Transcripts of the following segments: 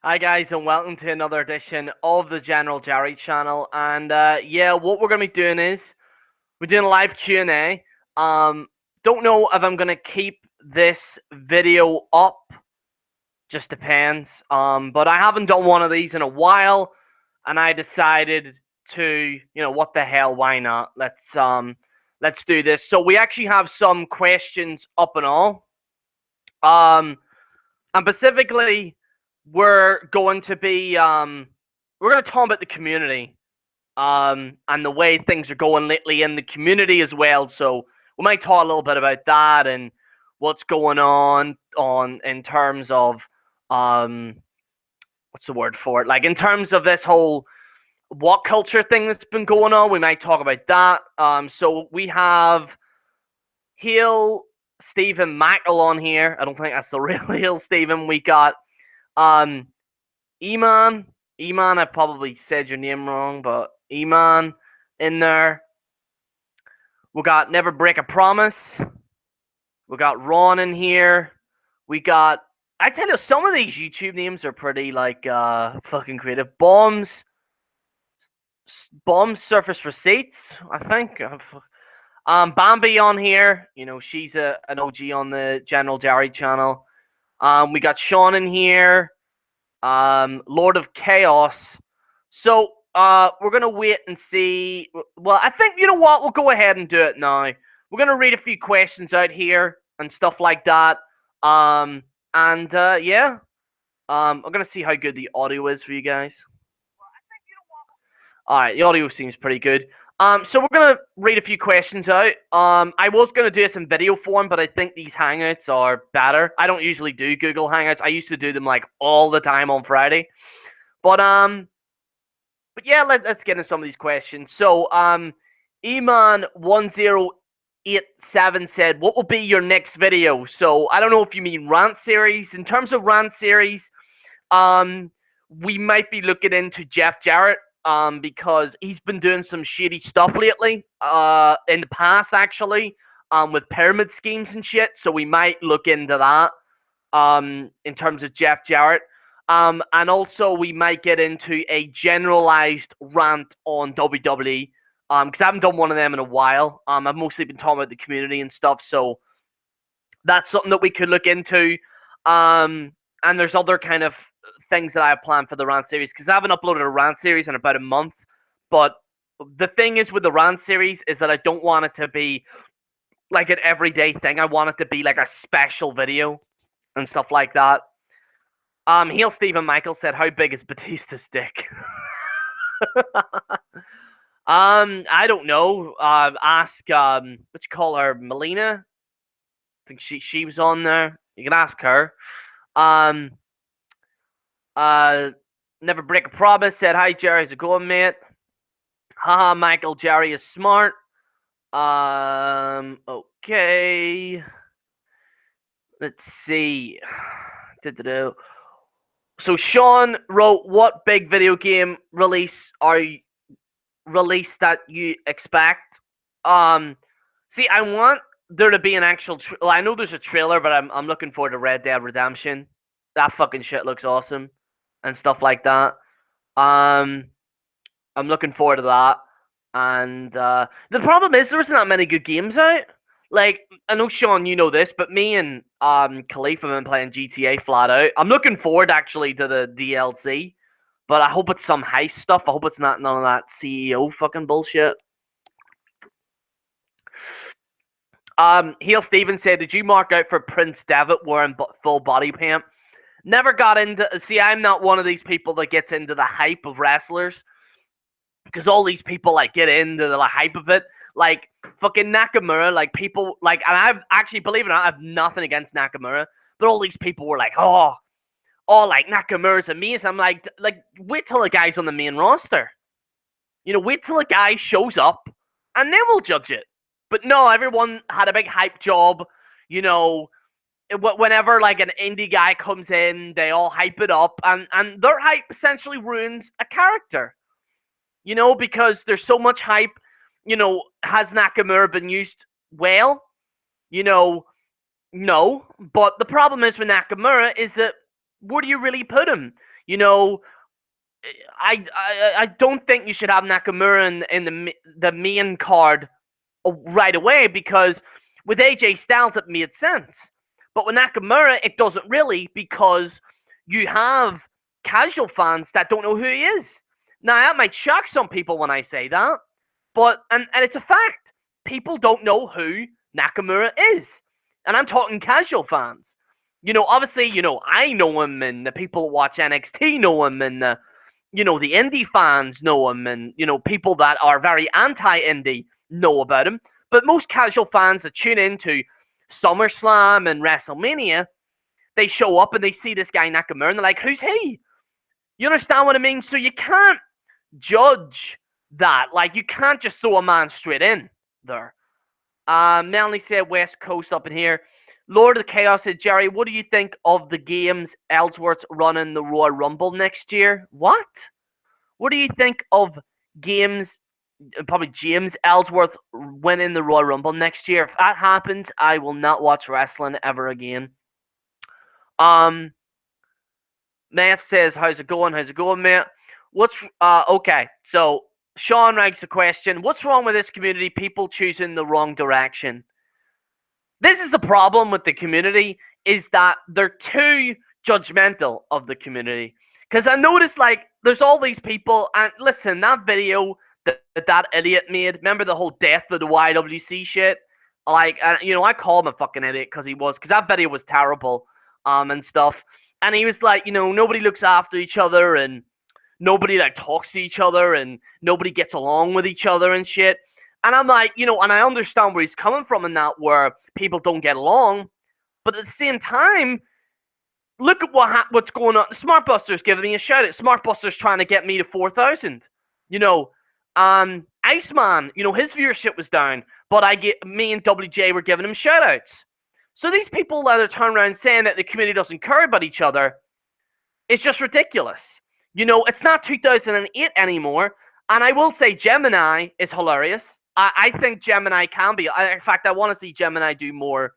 Hi guys, and welcome to another edition of the General Gerry channel. And yeah, what we're gonna be doing is we're doing a live Q&A. Don't know if I'm gonna keep this video up. Just depends. But I haven't done one of these in a while, and I decided to, what the hell, why not? Let's do this. So we actually have some questions up and all. And specifically, we're going to be we're going to talk about the community and the way things are going lately in the community as well. So we might talk a little bit about that and what's going on in terms of what's the word for it? Like in terms of this whole WhatCulture thing that's been going on, we might talk about that. So we have Heel Stephen Mackle on here. I don't think that's the real Heel Stephen. We got Iman. I probably said your name wrong, but Iman in there. We got Never Break a Promise. We got Ron in here. We got, I tell you, some of these YouTube names are pretty like fucking creative. Bombs Surface Receipts, I think. Bambi on here. She's an OG on the General Gerry channel. We got Sean in here. Lord of Chaos. So we're gonna wait and see. Well, I think you know what, we'll go ahead and do it now. We're gonna read a few questions out here and stuff like that. Yeah. I'm gonna see how good the audio is for you guys. All right, the audio seems pretty good. So we're gonna read a few questions out. I was gonna do this in video form, but I think these Hangouts are better. I don't usually do Google Hangouts. I used to do them like all the time on Friday. But yeah, let's get into some of these questions. So Eman1087 said, "What will be your next video?" So I don't know if you mean rant series. In terms of rant series, we might be looking into Jeff Jarrett. Because he's been doing some shady stuff lately, in the past actually, with pyramid schemes and shit. So we might look into that, in terms of Jeff Jarrett. And also we might get into a generalized rant on WWE, because I haven't done one of them in a while. I've mostly been talking about the community and stuff, so that's something that we could look into. And there's other kind of things that I have planned for the rant series, because I haven't uploaded a rant series in about a month. But the thing is with the rant series is that I don't want it to be like an everyday thing. I want it to be like a special video and stuff like that. Heel Stephen Michael said, "How big is Batista's dick?" I don't know. Ask what you call her, Melina. I think she was on there. You can ask her. Never Break a Promise said, "Hi Gerry, how's it going, mate?" Haha, Michael, Gerry is smart. Okay. Let's see. So Sean wrote, "What big video game release that you expect?" See, I want there to be an actual. Well, I know there's a trailer, but I'm looking forward to Red Dead Redemption. That fucking shit looks awesome, and stuff like that. I'm looking forward to that. And the problem is there isn't that many good games out. Like, I know, Sean, you know this, but me and Khalif have been playing GTA flat out. I'm looking forward actually to the DLC, but I hope it's some heist stuff. I hope it's not none of that CEO fucking bullshit. Heel Steven said, "Did you mark out for Prince Devitt wearing full body paint?" Never got into. See, I'm not one of these people that gets into the hype of wrestlers, because all these people like get into the hype of it. Like fucking Nakamura, like people like, and I've actually, believe it or not, I have nothing against Nakamura, but all these people were like, oh, like Nakamura's amazing. I'm like, wait till the guy's on the main roster. Wait till a guy shows up, and then we'll judge it. But no, everyone had a big hype job. Whenever like an indie guy comes in, they all hype it up, and their hype essentially ruins a character. Because there's so much hype. Has Nakamura been used well? No. But the problem is with Nakamura is that where do you really put him? You know, I don't think you should have Nakamura in the main card right away, because with AJ Styles it made sense, but with Nakamura it doesn't really, because you have casual fans that don't know who he is. Now that might shock some people when I say that, but and it's a fact. People don't know who Nakamura is, and I'm talking casual fans. Obviously, I know him, and the people who watch NXT know him, and the indie fans know him, and people that are very anti-indie know about him. But most casual fans that tune into SummerSlam and WrestleMania, they show up and they see this guy Nakamura and they're like, who's he? You understand what I mean? So you can't judge that. Like, you can't just throw a man straight in there. Melanie said West Coast up in here. Lord of the Chaos said, Gerry, what do you think of the games Ellsworth running the Royal Rumble next year? What? What do you think of games, probably James Ellsworth winning the Royal Rumble next year? If that happens, I will not watch wrestling ever again. Math says, how's it going? How's it going, mate? Okay, so Sean writes a question. What's wrong with this community? People choosing the wrong direction. This is the problem with the community, is that they're too judgmental of the community. Because I noticed, like, there's all these people, and listen, that video that idiot made, remember the whole death of the YWC shit? Like, I call him a fucking idiot because that video was terrible, and stuff. And he was like, nobody looks after each other, and nobody, like, talks to each other, and nobody gets along with each other and shit. And I'm like, and I understand where he's coming from in that, where people don't get along. But at the same time, look at what's going on. Smartbuster's giving me a shout out. Smartbuster's trying to get me to 4,000. Iceman, his viewership was down, but me and WJ were giving him shout outs. So these people that are turning around saying that the community doesn't care about each other, it's just ridiculous. It's not 2008 anymore. And I will say Gemini is hilarious. I think Gemini can be. In fact, I want to see Gemini do more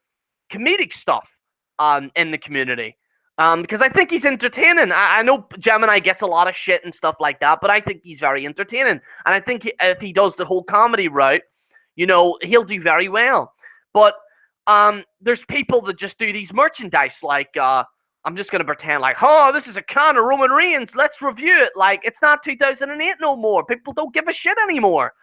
comedic stuff in the community. Because I think he's entertaining. I know Gemini gets a lot of shit and stuff like that, but I think he's very entertaining. And I think if he does the whole comedy route, he'll do very well. But there's people that just do these merchandise, like, I'm just going to pretend like, oh, this is a can of Roman Reigns, let's review it. Like, it's not 2008 no more. People don't give a shit anymore.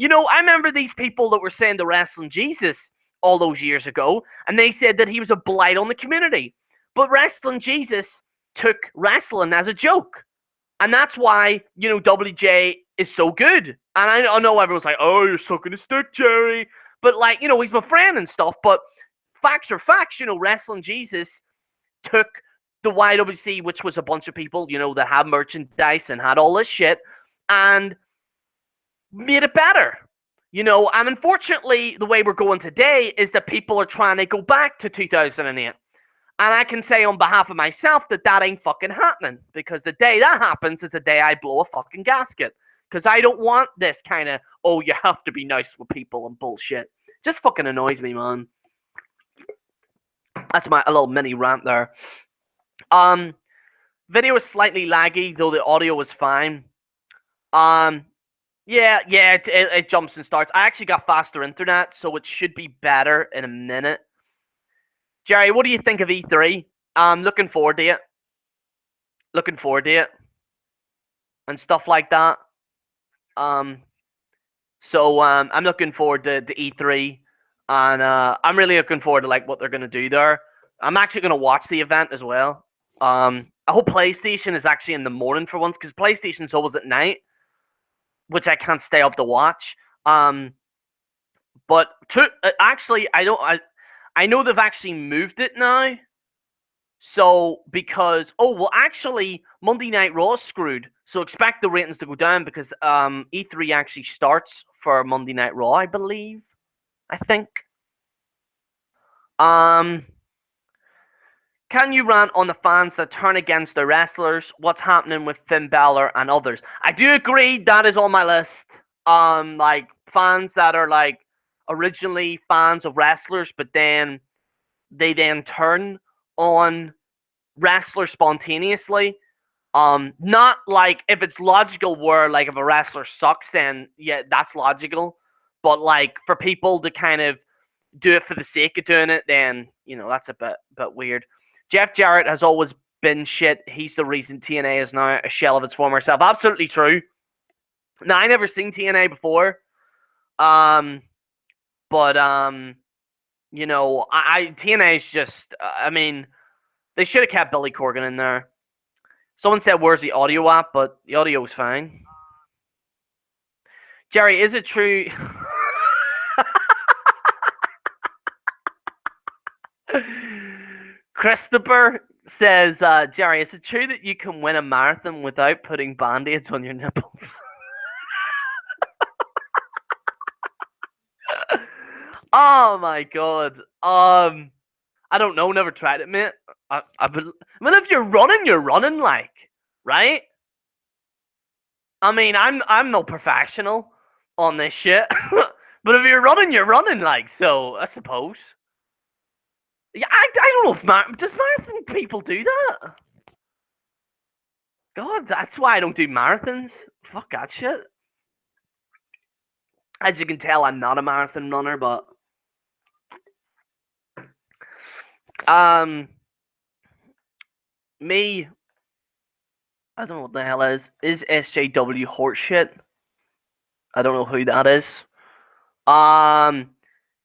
I remember these people that were saying the Wrestling Jesus all those years ago, and they said that he was a blight on the community. But Wrestling Jesus took wrestling as a joke. And that's why, WJ is so good. And I know everyone's like, oh, you're sucking a stick, Gerry. But, like, he's my friend and stuff. But facts are facts. Wrestling Jesus took the YWC, which was a bunch of people, that had merchandise and had all this shit, and made it better. And unfortunately, the way we're going today is that people are trying to go back to 2008. And I can say on behalf of myself that ain't fucking happening. Because the day that happens is the day I blow a fucking gasket. Because I don't want this kind of, oh, you have to be nice with people and bullshit. Just fucking annoys me, man. That's a little mini rant there. Video is slightly laggy, though the audio was fine. Yeah, it jumps and starts. I actually got faster internet, so it should be better in a minute. Gerry, what do you think of E3? Looking forward to it. Looking forward to it. And stuff like that. So I'm looking forward to E3. And I'm really looking forward to, like, what they're going to do there. I'm actually going to watch the event as well. I hope PlayStation is actually in the morning for once, because PlayStation's always at night, which I can't stay up to watch. But actually, I know they've actually moved it now. So, because, actually, Monday Night Raw is screwed. So expect the ratings to go down, because E3 actually starts for Monday Night Raw, I believe. I think. Can you rant on the fans that turn against the wrestlers? What's happening with Finn Balor and others? I do agree, that is on my list. Like, fans that are, like, originally fans of wrestlers, but then they then turn on wrestlers spontaneously. Not like if it's logical where like if a wrestler sucks, then yeah, that's logical. But like for people to kind of do it for the sake of doing it, then that's a bit weird. Jeff Jarrett has always been shit. He's the reason TNA is now a shell of its former self. Absolutely true. Now I never seen TNA before, but TNA is just. I mean, they should have kept Billy Corgan in there. Someone said, "Where's the audio at?" But the audio is fine. Gerry, is it true? Christopher says, Gerry, is it true that you can win a marathon without putting band-aids on your nipples? Oh my god. I don't know, never tried it, mate. I mean, if you're running, like, right? I mean, I'm no professional on this shit, but if you're running, like, so I suppose. Yeah, I don't know if does marathon people do that? God, that's why I don't do marathons. Fuck that shit. As you can tell, I'm not a marathon runner, but me, I don't know what the hell is SJW horseshit. I don't know who that is.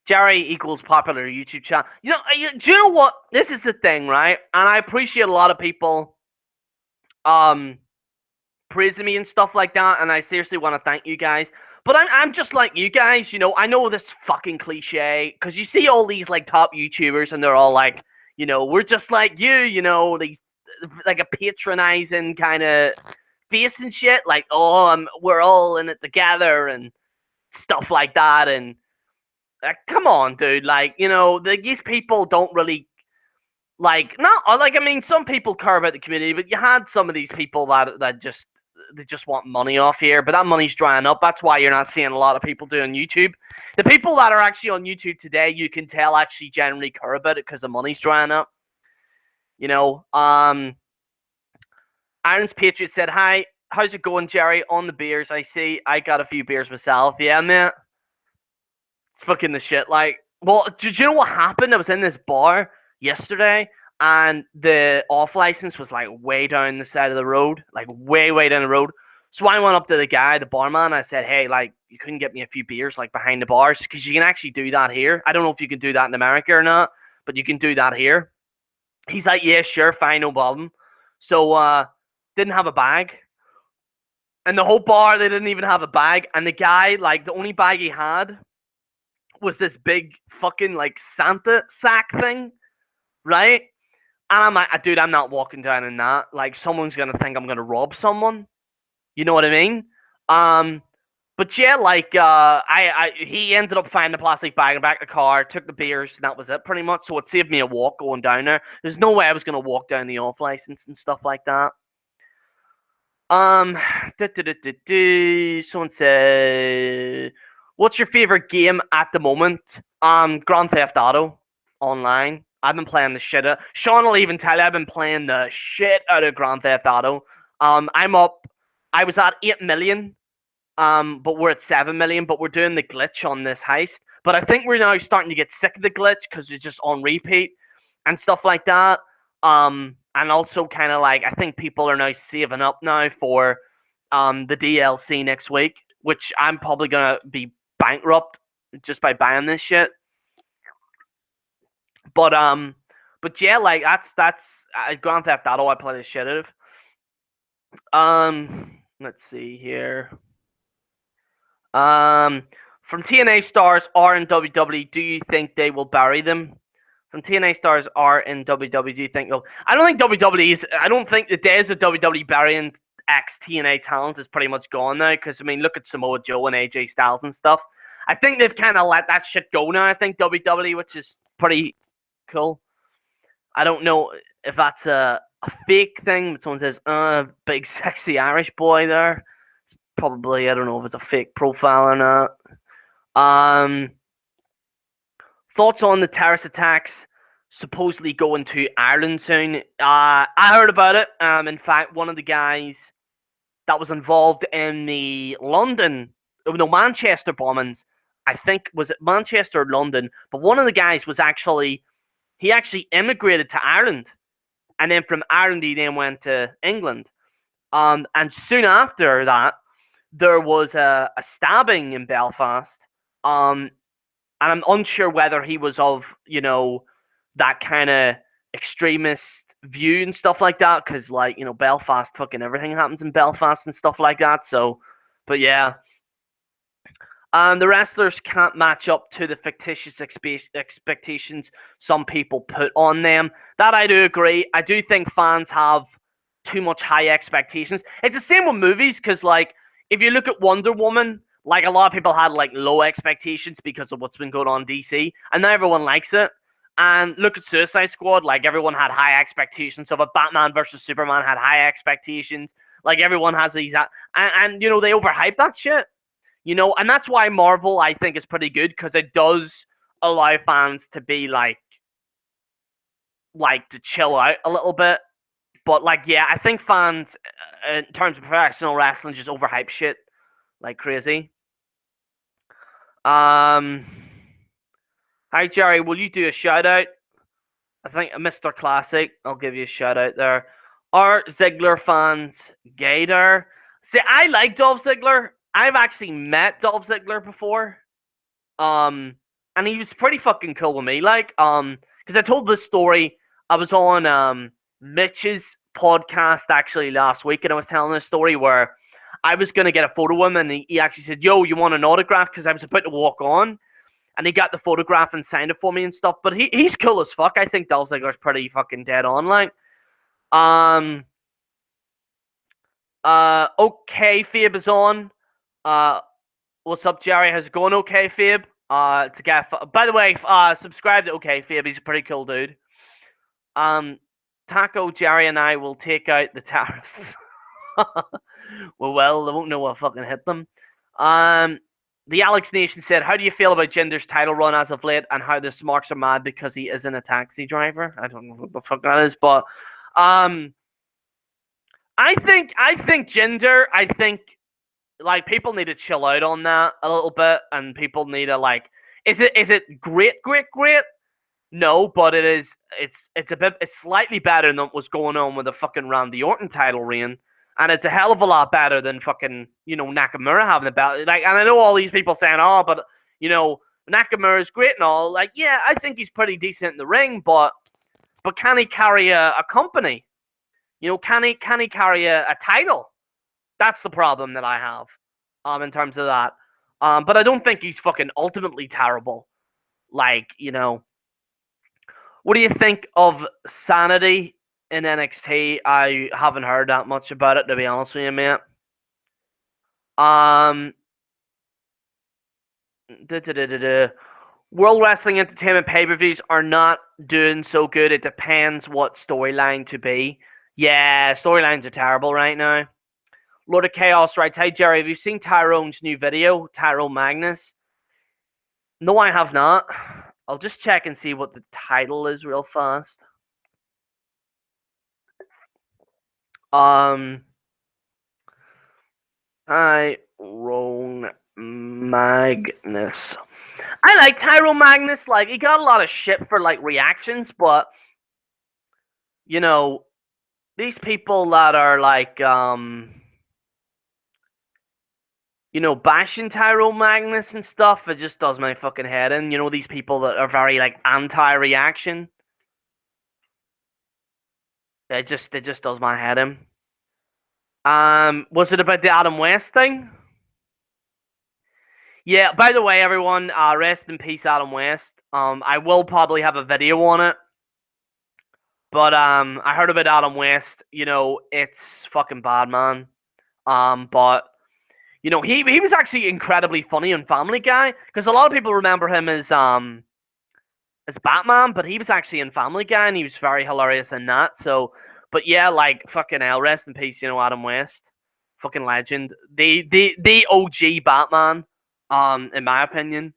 Gerry equals popular YouTube channel. Do you know what? This is the thing, right? And I appreciate a lot of people praising me and stuff like that, and I seriously want to thank you guys. But I'm just like you guys, I know this fucking cliche, because you see all these like top YouTubers and they're all like, we're just like you, these like a patronizing kind of face and shit, like, oh, we're all in it together and stuff like that. And come on, dude, like, these people don't really like, not like, I mean, some people care about the community, but you had some of these people that just want money off here, but that money's drying up. That's why you're not seeing a lot of people doing YouTube. The people that are actually on YouTube today, you can tell actually generally care about it because the money's drying up. Iron's Patriot said, hi, how's it going, Gerry? On the beers, I see. I got a few beers myself. Yeah, man. It's fucking the shit. Like, well, did you know what happened? I was in this bar yesterday, and the off license was like way down the side of the road, like way down the road. So I went up to the guy, the barman. I said, hey, like, you couldn't get me a few beers like behind the bars, because you can actually do that here. I don't know if you can do that in America or not, but you can do that here. He's like, yeah, sure, fine, no problem. So didn't have a bag. And the whole bar, they didn't even have a bag. And the guy, like, the only bag he had was this big fucking like Santa sack thing, right? And I'm like, dude, I'm not walking down in that. Like, someone's gonna think I'm gonna rob someone. You know what I mean? But yeah, like, he ended up finding a plastic bag in the back of the car, took the beers, and that was it, pretty much. So it saved me a walk going down there. There's no way I was gonna walk down the off license and stuff like that. Someone said, what's your favorite game at the moment? Grand Theft Auto online. I've been playing the shit out. Sean will even tell you I've been playing the shit out of Grand Theft Auto. I'm up. I was at 8 million. But we're at 7 million. But we're doing the glitch on this heist. But I think we're now starting to get sick of the glitch because it's just on repeat and stuff like that. And also kind of like, I think people are now saving up now for the DLC next week, which I'm probably gonna be bankrupt just by buying this shit. But yeah, like that's Grand Theft Auto. I play the shit out of. Let's see here. From TNA stars are in WWE, do you think they will bury them? From TNA stars are in WWE, do you think they'll? I don't think WWE is. I don't think the days of WWE burying ex TNA talent is pretty much gone now. Because I mean, look at Samoa Joe and AJ Styles and stuff. I think they've kind of let that shit go now. I think WWE, which is pretty cool. I don't know if that's a fake thing, but someone says, big sexy Irish boy there. It's probably, I don't know if it's a fake profile or not. Thoughts on the terrorist attacks? supposedly going to Ireland soon. I heard about it. In fact, one of the guys that was involved in the Manchester bombings. I think was it Manchester or London, but one of the guys was actually immigrated to Ireland, and then from Ireland he then went to England. And soon after that, there was a stabbing in Belfast. And I'm unsure whether he was of that kind of extremist view and stuff like that, because Belfast, fucking everything happens in Belfast and stuff like that. So, but yeah. The wrestlers can't match up to the fictitious expectations some people put on them. That I do agree. I do think fans have too much high expectations. It's the same with movies, because if you look at Wonder Woman, a lot of people had low expectations because of what's been going on in DC, and now everyone likes it. And look at Suicide Squad, everyone had high expectations of it. Batman versus Superman had high expectations. Everyone has these, and they overhype that shit. And that's why Marvel, I think, is pretty good, because it does allow fans to be to chill out a little bit. But yeah, I think fans, in terms of professional wrestling, just overhype shit like crazy. Hi Gerry, will you do a shout out? I think Mr. Classic, I'll give you a shout out there. Are Ziggler fans gator? See, I like Dolph Ziggler. I've actually met Dolph Ziggler before. And he was pretty fucking cool with me. Because I told this story. I was on Mitch's podcast actually last week, and I was telling this story where I was gonna get a photo of him, and he actually said, "Yo, you want an autograph?" Because I was about to walk on, and he got the photograph and signed it for me and stuff. But he's cool as fuck. I think Dolph Ziggler's pretty fucking dead on. Okay, Fabe is on. What's up, Gerry? How's it going? Okay, Fabe. By the way, subscribe to Okay Fabe. He's a pretty cool dude. Taco, Gerry, and I will take out the terrorists. Well, they won't know what fucking hit them. The Alex Nation said, "How do you feel about Jinder's title run as of late, and how the Smarks are mad because he isn't a taxi driver?" I don't know what the fuck that is, but I think Jinder. I think people need to chill out on that a little bit, and people need to Is it great? No, but it's slightly better than what was going on with the fucking Randy Orton title reign. And it's a hell of a lot better than fucking, Nakamura having the belt. And I know all these people saying, "Oh, but, Nakamura's great and all." Yeah, I think he's pretty decent in the ring, but can he carry a company? Can he carry a title? That's the problem that I have, in terms of that. But I don't think he's fucking ultimately terrible. What do you think of Sanity in NXT? I haven't heard that much about it, to be honest with you, mate. World Wrestling Entertainment pay-per-views are not doing so good. It depends what storyline to be. Yeah, storylines are terrible right now. Lord of Chaos writes, "Hey Gerry, have you seen Tyrone's new video, Tyrone Magnus?" No, I have not. I'll just check and see what the title is real fast. Tyrone Magnus. I like Tyrone Magnus. He got a lot of shit for reactions, but these people that are bashing Tyrone Magnus and stuff, it just does my fucking head in. These people that are very anti-reaction. It just does my head in. Was it about the Adam West thing? Yeah, by the way, everyone, rest in peace, Adam West. I will probably have a video on it. But I heard about Adam West. It's fucking bad, man. But he was actually incredibly funny on Family Guy, because a lot of people remember him as Batman, but he was actually in Family Guy, and he was very hilarious in that. So, but yeah, fucking hell, rest in peace, Adam West, fucking legend, the OG Batman, in my opinion.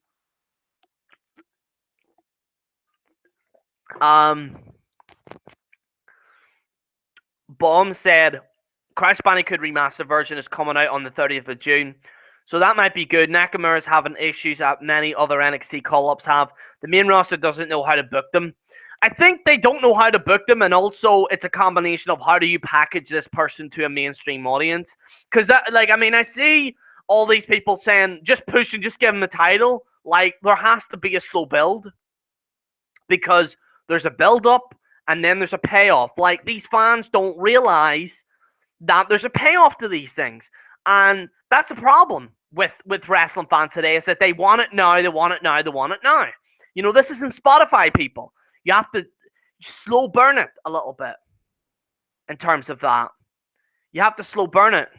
Bomb said Crash Bandicoot Remastered version is coming out on the 30th of June. So that might be good. Nakamura's having issues that many other NXT call-ups have. The main roster doesn't know how to book them. I think they don't know how to book them, and also it's a combination of how do you package this person to a mainstream audience. Because, I see all these people saying, just push and just give them the title. Like, there has to be a slow build. Because there's a build-up, and then there's a payoff. Like, these fans don't realize that there's a payoff to these things. And that's the problem with wrestling fans today, is that they want it now, they want it now, they want it now. You know, this isn't Spotify, people. You have to slow burn it a little bit in terms of that. You have to slow burn it.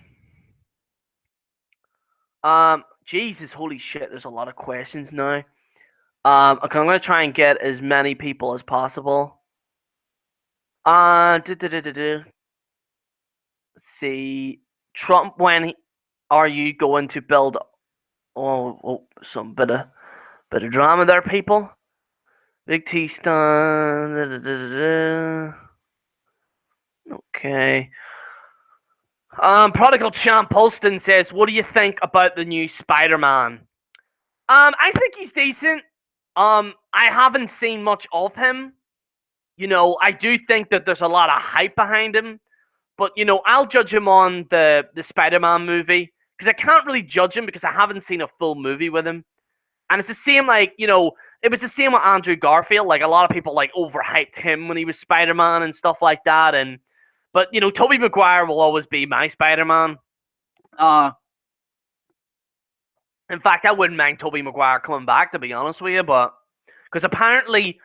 Jesus, holy shit, there's a lot of questions now. Okay, I'm going to try and get as many people as possible. Let's see. Trump, when are you going to build? Some bit of drama there, people. Big T Stan. Okay. Prodigal Champ Polston says, "What do you think about the new Spider-Man?" I think he's decent. I haven't seen much of him. You know, I do think that there's a lot of hype behind him. But, you know, I'll judge him on the Spider-Man movie. Because I can't really judge him because I haven't seen a full movie with him. And it's the same, like, you know, it was the same with Andrew Garfield. Like, a lot of people, like, overhyped him when he was Spider-Man and stuff like that. But, you know, Tobey Maguire will always be my Spider-Man. In fact, I wouldn't mind Tobey Maguire coming back, to be honest with you. But, because apparently,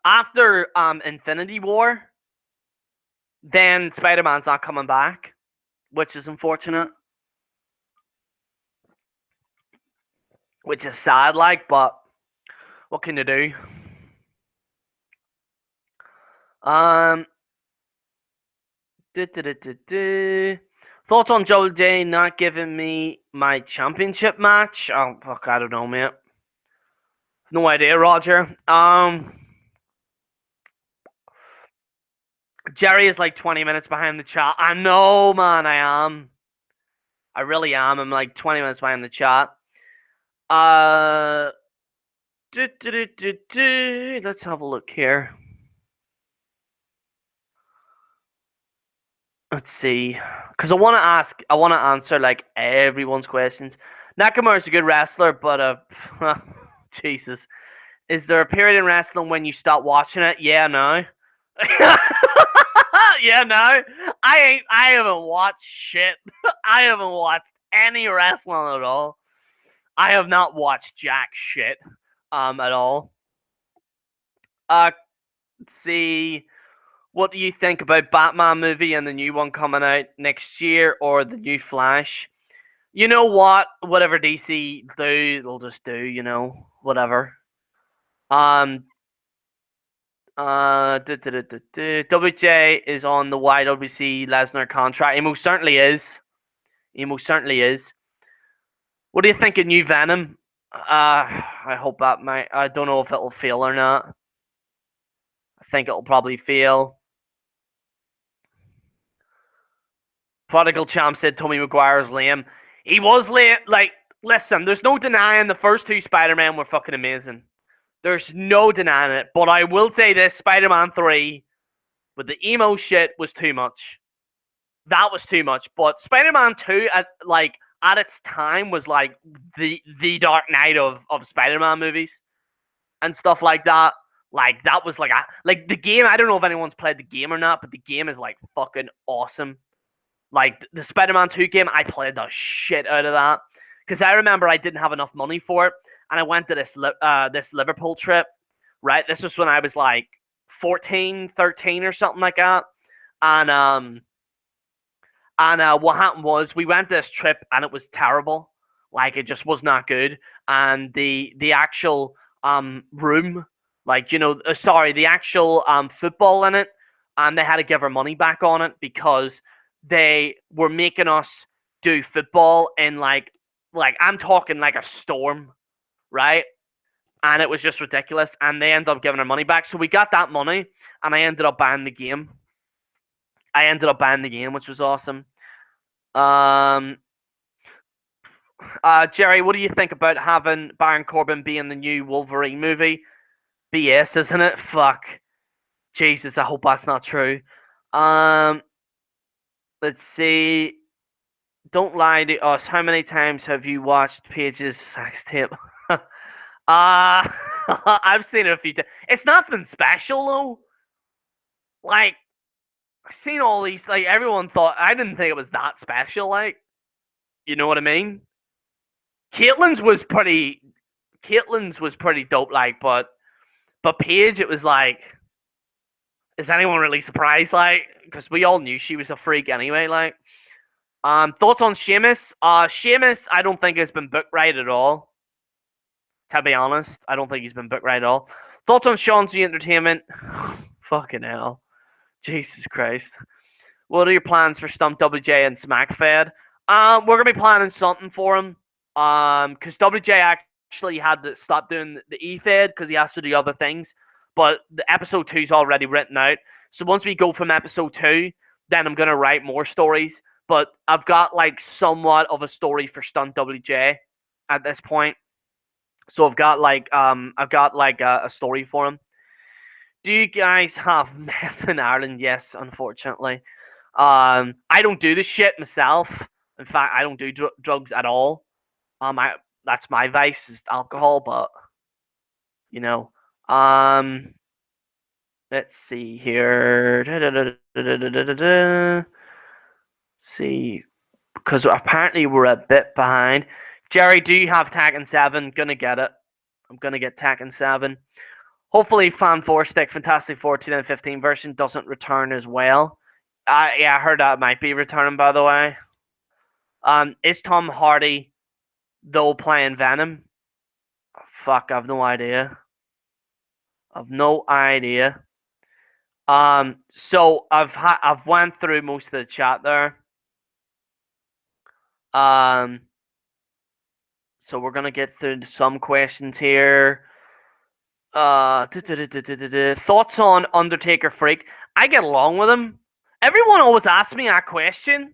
after Infinity War, then Spider-Man's not coming back, which is unfortunate. Which is sad, like, but what can you do? Thoughts on Joe Day not giving me my championship match? Oh, fuck, I don't know, mate. No idea, Roger. Gerry is like 20 minutes behind the chat. I know, man, I am. I really am. I'm like 20 minutes behind the chat. Let's have a look here. Let's see. Because I want to answer like everyone's questions. Nakamura's a good wrestler, but Jesus. Is there a period in wrestling when you stop watching it? Yeah, no. Yeah, no. I haven't watched shit. I haven't watched any wrestling at all. I have not watched jack shit at all. Let's see. What do you think about Batman movie and the new one coming out next year, or the new Flash? You know what? Whatever DC do, they'll just do, you know, whatever. WJ is on the YWC Lesnar contract. He most certainly is. What do you think of new Venom? I hope that might. I don't know if it'll fail or not. I think it'll probably fail. Prodigal Champ said Tobey Maguire's lame. He was lame. Like, listen, there's no denying the first two Spider-Man were fucking amazing. There's no denying it. But I will say this, Spider-Man 3 with the emo shit was too much. That was too much. But Spider-Man 2 at its time was like the Dark Knight of Spider-Man movies and stuff like that. Like, that was like the game. I don't know if anyone's played the game or not, but the game is like fucking awesome. Like, the Spider-Man 2 game, I played the shit out of that. Because I remember I didn't have enough money for it. And I went to this Liverpool trip, right? This was when I was like 14, 13 or something like that. And what happened was we went this trip and it was terrible. Like, it just was not good. And the actual room, like, you know, the actual football in it, and they had to give our money back on it because they were making us do football in like I'm talking like a storm, right? and it was just ridiculous. And they ended up giving our money back. So we got that money, and I ended up buying the game. Which was awesome. Gerry, what do you think about having Baron Corbin be in the new Wolverine movie? BS, isn't it? Fuck. Jesus, I hope that's not true. Let's see. Don't lie to us. How many times have you watched Paige's sex tape? I've seen it a few times. It's nothing special though. Like, I've seen all these. Like, everyone thought I didn't think it was that special. Like, you know what I mean? Caitlyn's was pretty dope. Like, but Paige, it was like, is anyone really surprised? Like, because we all knew she was a freak anyway. Like, thoughts on Sheamus? Sheamus, I don't think has been booked right at all. To be honest, I don't think he's been booked right at all. Thoughts on Sean's Entertainment? Fucking hell. Jesus Christ. What are your plans for Stump WJ and SmackFed? We're going to be planning something for him. Because WJ actually had to stop doing the E-Fed because he has to do other things. But the episode 2 is already written out. So once we go from episode 2, then I'm going to write more stories. But I've got like somewhat of a story for Stunt WJ at this point. So I've got like a story for him. Do you guys have meth in Ireland? Yes, unfortunately. I don't do this shit myself. In fact, I don't do drugs at all. That's my vice is alcohol, but you know. Let's see here. See, because apparently we're a bit behind. Gerry, do you have Tekken 7? Gonna get it. I'm gonna get Tekken 7. Hopefully, Fan 4 Stick Fantastic Four 2015 version doesn't return as well. Yeah, I heard that might be returning, by the way. Is Tom Hardy though playing Venom? Oh, fuck, I've no idea. So I've went through most of the chat there. So we're gonna get through some questions here. Thoughts on Undertaker Freak? I get along with him. Everyone always asks me that question,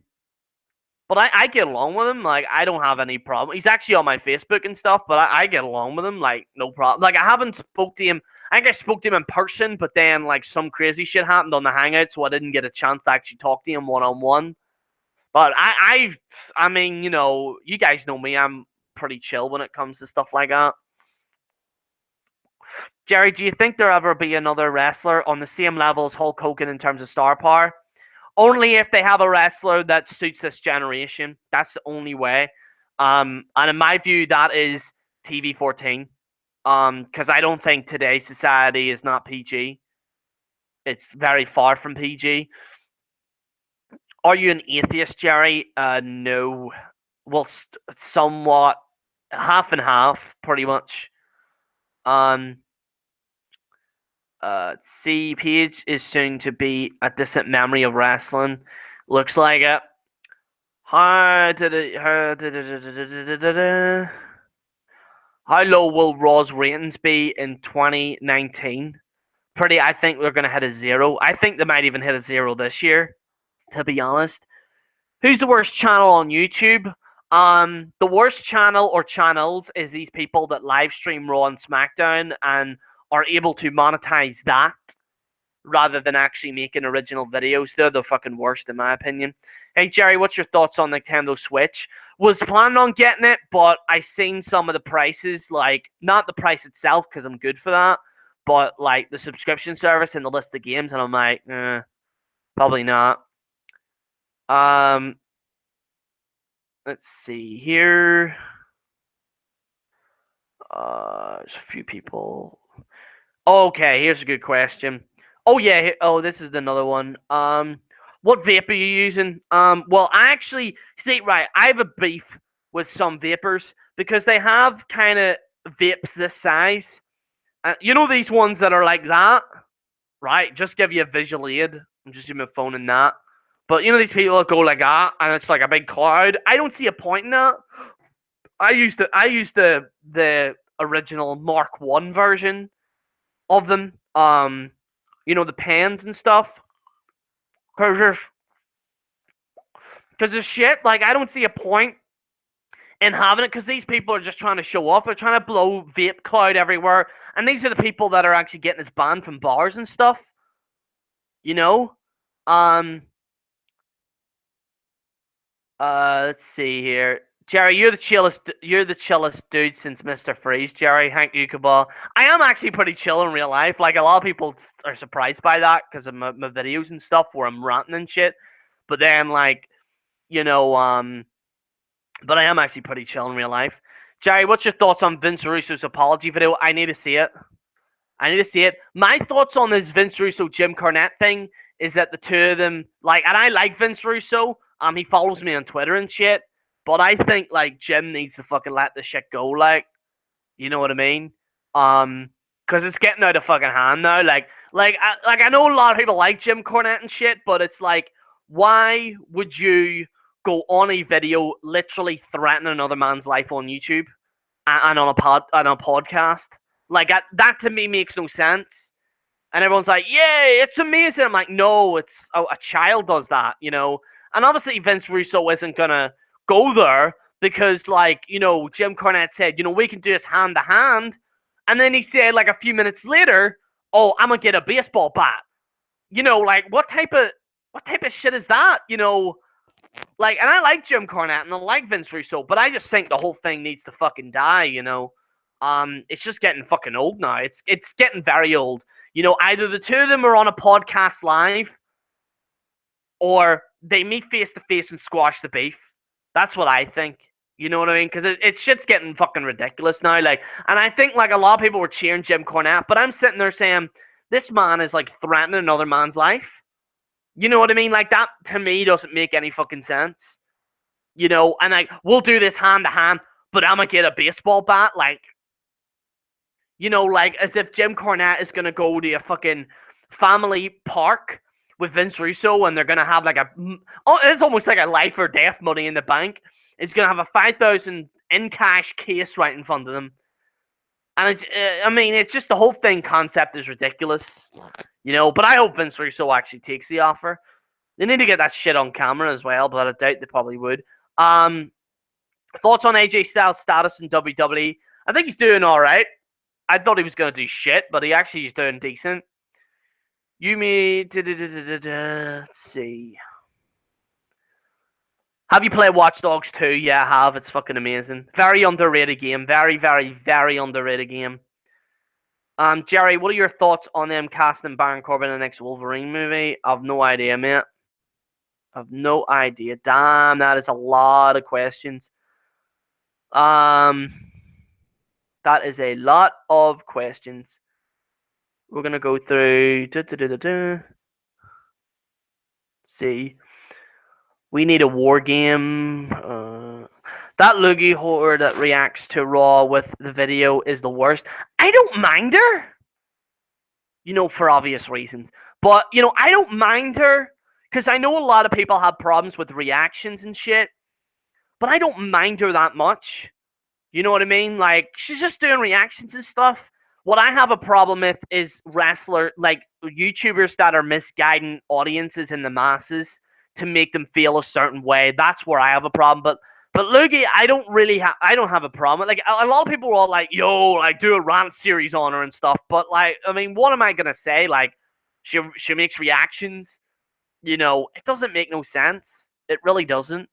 but I get along with him. Like, I don't have any problem. He's actually on my Facebook and stuff, but I get along with him. Like, no problem. Like, I haven't spoke to him. I think I spoke to him in person, but then like some crazy shit happened on the Hangout, so I didn't get a chance to actually talk to him one-on-one. But I mean, you know, you guys know me. I'm pretty chill when it comes to stuff like that. Gerry, do you think there'll ever be another wrestler on the same level as Hulk Hogan in terms of star power? Only if they have a wrestler that suits this generation. That's the only way. And in my view, that is TV-14. Because I don't think today's society is not PG. It's very far from PG. Are you an atheist, Gerry? No. Well, somewhat. Half and half, pretty much. C Paige is soon to be a distant memory of wrestling. Looks like it. How low will Raw's ratings be in 2019? I think they're going to hit a 0. I think they might even hit a 0 this year, to be honest. Who's the worst channel on YouTube? The worst channel or channels is these people that live stream Raw and SmackDown and are able to monetize that rather than actually making original videos. They're the fucking worst, in my opinion. Hey, Gerry, what's your thoughts on Nintendo Switch? Was planning on getting it, but I seen some of the prices, like, not the price itself, because I'm good for that, but, like, the subscription service and the list of games, and I'm like, probably not. Let's see here. There's a few people. Okay, here's a good question. Oh yeah, this is another one. What vape are you using? Well, I actually see, right, I have a beef with some vapors because they have kind of vapes this size. You know these ones that are like that, right? Just give you a visual aid. I'm just using my phone and that. But you know these people that go like that, and it's like a big cloud. I don't see a point in that. I use the original Mark 1 version of them. The pens and stuff. Because there's shit, like, I don't see a point in having it, because these people are just trying to show off. They're trying to blow vape cloud everywhere. And these are the people that are actually getting us banned from bars and stuff. You know? Let's see here. Gerry, you're the chillest dude since Mr. Freeze, Gerry. Hank Ukaball. I am actually pretty chill in real life. Like, a lot of people are surprised by that because of my videos and stuff where I'm ranting and shit. But then, like, but I am actually pretty chill in real life. Gerry, what's your thoughts on Vince Russo's apology video? I need to see it. My thoughts on this Vince Russo Jim Cornette thing is that the two of them, like, and I like Vince Russo. He follows me on Twitter and shit. But I think, like, Jim needs to fucking let this shit go. Like, you know what I mean? Because it's getting out of fucking hand now. I know a lot of people like Jim Cornette and shit, but it's like, why would you go on a video literally threaten another man's life on YouTube and on a podcast? Like, that to me makes no sense. And everyone's like, "Yay, it's amazing." I'm like, no, it's a child does that, And obviously Vince Russo isn't gonna go there because, like, Jim Cornette said, we can do this hand to hand, and then he said, like, a few minutes later, "Oh, I'm gonna get a baseball bat." Like, what type of shit is that? Like, and I like Jim Cornette and I like Vince Russo, but I just think the whole thing needs to fucking die. It's just getting fucking old now. It's getting very old. Either the two of them are on a podcast live, or they meet face to face and squash the beef. That's what I think. You know what I mean? Because shit's getting fucking ridiculous now. Like, and I think, like, a lot of people were cheering Jim Cornette, but I'm sitting there saying, this man is, like, threatening another man's life. You know what I mean? Like, that to me doesn't make any fucking sense. And, like, we'll do this hand to hand, but I'm gonna get a baseball bat. Like, like, as if Jim Cornette is gonna go to a fucking family park with Vince Russo and they're gonna have like it's almost like a life or death Money in the Bank. It's gonna have a 5,000 in cash case right in front of them. And it's just the whole thing concept is ridiculous, But I hope Vince Russo actually takes the offer. They need to get that shit on camera as well, but I doubt they probably would. Thoughts on AJ Styles' status in WWE? I think he's doing all right. I thought he was gonna do shit, but he actually is doing decent. Let's see. Have you played Watch Dogs 2? Yeah, I have. It's fucking amazing. Very underrated game. Very, very, very underrated game. Gerry, what are your thoughts on them casting Baron Corbin in the next Wolverine movie? I've no idea, mate. I've no idea. Damn, that is a lot of questions. That is a lot of questions. We're gonna go through. See. We need a war game. That Loogie whore that reacts to Raw with the video is the worst. I don't mind her. For obvious reasons. But, I don't mind her. Because I know a lot of people have problems with reactions and shit. But I don't mind her that much. You know what I mean? Like, she's just doing reactions and stuff. What I have a problem with is YouTubers that are misguiding audiences in the masses to make them feel a certain way. That's where I have a problem. But Loogie, I don't have a problem. Like, a lot of people are all like, yo, like, do a rant series on her and stuff. But, like, I mean, what am I gonna say? Like, she makes reactions. It doesn't make no sense. It really doesn't.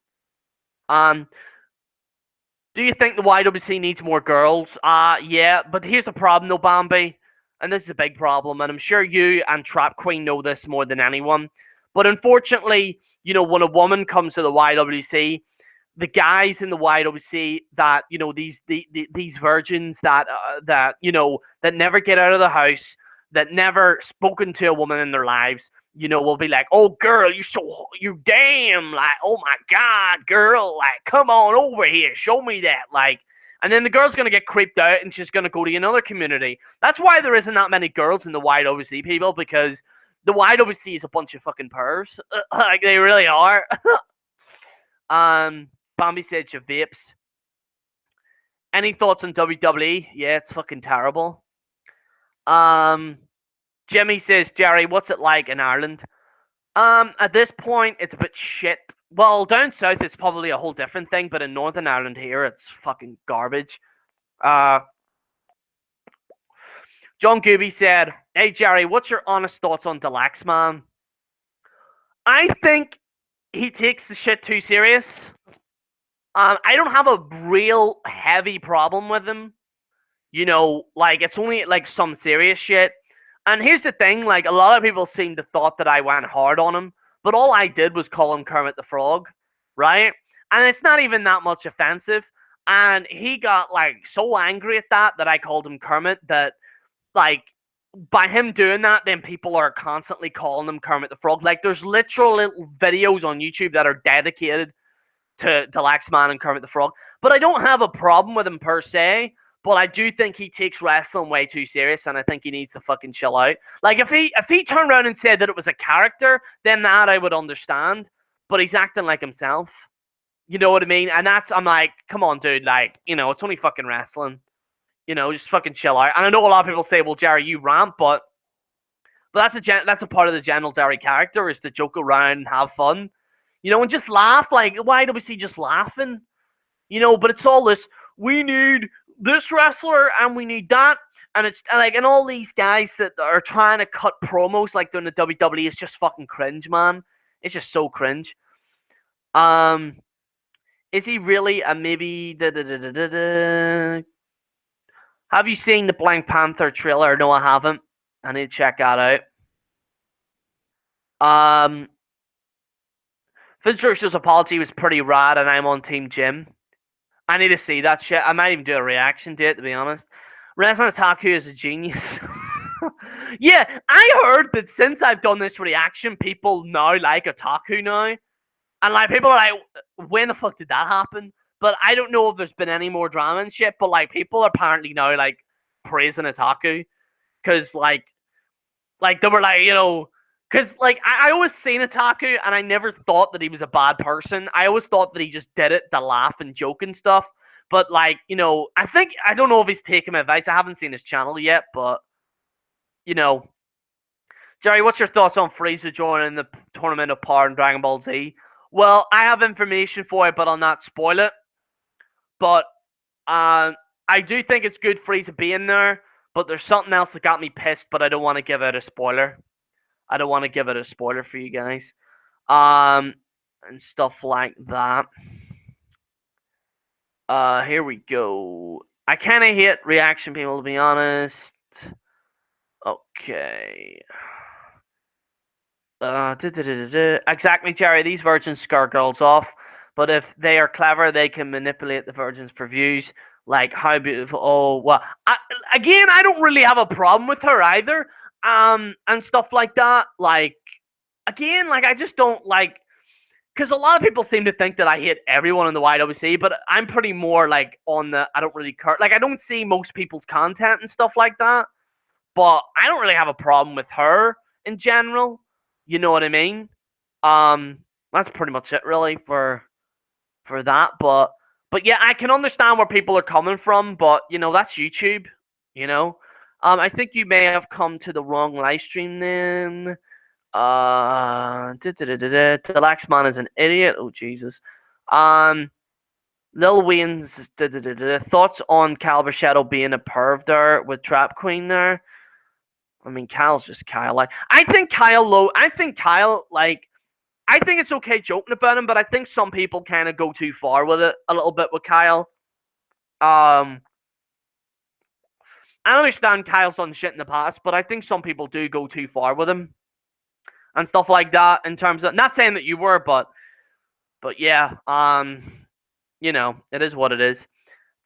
Do you think the YWC needs more girls? Yeah, but here's the problem though, Bambi. And this is a big problem, and I'm sure you and Trap Queen know this more than anyone. But unfortunately, when a woman comes to the YWC, the guys in the YWC that, these virgins that never get out of the house, that never spoken to a woman in their lives, will be like, "Oh, girl, you damn, like, oh my God, girl, like, come on over here, show me that," like, and then the girl's gonna get creeped out and she's gonna go to another community. That's why there isn't that many girls in the YWC, people, because the YWC is a bunch of fucking pervs. Like, they really are. Bambi said she vapes. Any thoughts on WWE? Yeah, it's fucking terrible. Jimmy says, Gerry, what's it like in Ireland? At this point, it's a bit shit. Well, down south, it's probably a whole different thing, but in Northern Ireland here, it's fucking garbage. Uh, John Gooby said, hey, Gerry, what's your honest thoughts on Deluxe Man? I think he takes the shit too serious. I don't have a real heavy problem with him. You know, like, it's only, like, some serious shit. And here's the thing, like, a lot of people seem to thought that I went hard on him, but all I did was call him Kermit the Frog, right? And it's not even that much offensive. And he got, like, so angry at that I called him Kermit that, like, by him doing that, then people are constantly calling him Kermit the Frog. Like, there's literal little videos on YouTube that are dedicated to Deluxe Man and Kermit the Frog. But I don't have a problem with him per se. But I do think he takes wrestling way too serious, and I think he needs to fucking chill out. Like, if he turned around and said that it was a character, then that I would understand. But he's acting like himself. You know what I mean? And I'm like, come on, dude. Like, you know, it's only fucking wrestling. You know, just fucking chill out. And I know a lot of people say, well, Gerry, you rant, but that's a part of the general Gerry character, is to joke around and have fun. You know, and just laugh. Like, why do we see just laughing? You know, but it's all this, we need this wrestler and we need that. And it's like, and all these guys that are trying to cut promos like they're in the WWE is just fucking cringe, man. It's just so cringe. Is he really a maybe? Have you seen the Black Panther trailer? No, I haven't. I need to check that out. Vince Russo's apology was pretty rad, and I'm on Team Jim. I need to see that shit. I might even do a reaction to it, to be honest. Wrestling Otaku is a genius. Yeah, I heard that since I've done this reaction, people now like Otaku now. And like, people are like, when the fuck did that happen? But I don't know if there's been any more drama and shit, but like, people are apparently now like praising Otaku. Cause like they were like, you know, because like I always seen Otaku and I never thought that he was a bad person. I always thought that he just did it to laugh and joke and stuff. But like, you know, I don't know if he's taking my advice. I haven't seen his channel yet, but you know. Gerry, what's your thoughts on Frieza joining the Tournament of Power in Dragon Ball Z? Well, I have information for it, but I'll not spoil it. But I do think it's good Frieza being there, but there's something else that got me pissed, but I don't want to give it a spoiler. I don't want to give it a spoiler for you guys. And stuff like that. Here we go. I kind of hate reaction people, to be honest. Okay. Exactly, Gerry. These virgins scare girls off, but if they are clever, they can manipulate the virgins for views. Like, how beautiful. Oh, well. I don't really have a problem with her either. And stuff like that. Like, again, like, I just don't like, because a lot of people seem to think that I hate everyone in the YWC, but I'm pretty more like on the, I don't really care. Like, I don't see most people's content and stuff like that, but I don't really have a problem with her in general. You know what I mean? That's pretty much it really for that. But yeah, I can understand where people are coming from, but you know, that's YouTube, you know. I think you may have come to the wrong live stream then. The Lax Man is an idiot. Oh Jesus. Lil Wayne's thoughts on Cal Shadow being a perv there with Trap Queen there. I mean, Kyle's just Kyle. Like, I think Kyle, like, I think it's okay joking about him, but I think some people kind of go too far with it a little bit with Kyle. I understand Kyle's done shit in the past, but I think some people do go too far with him and stuff like that. In terms of, not saying that you were, but yeah, you know, it is what it is.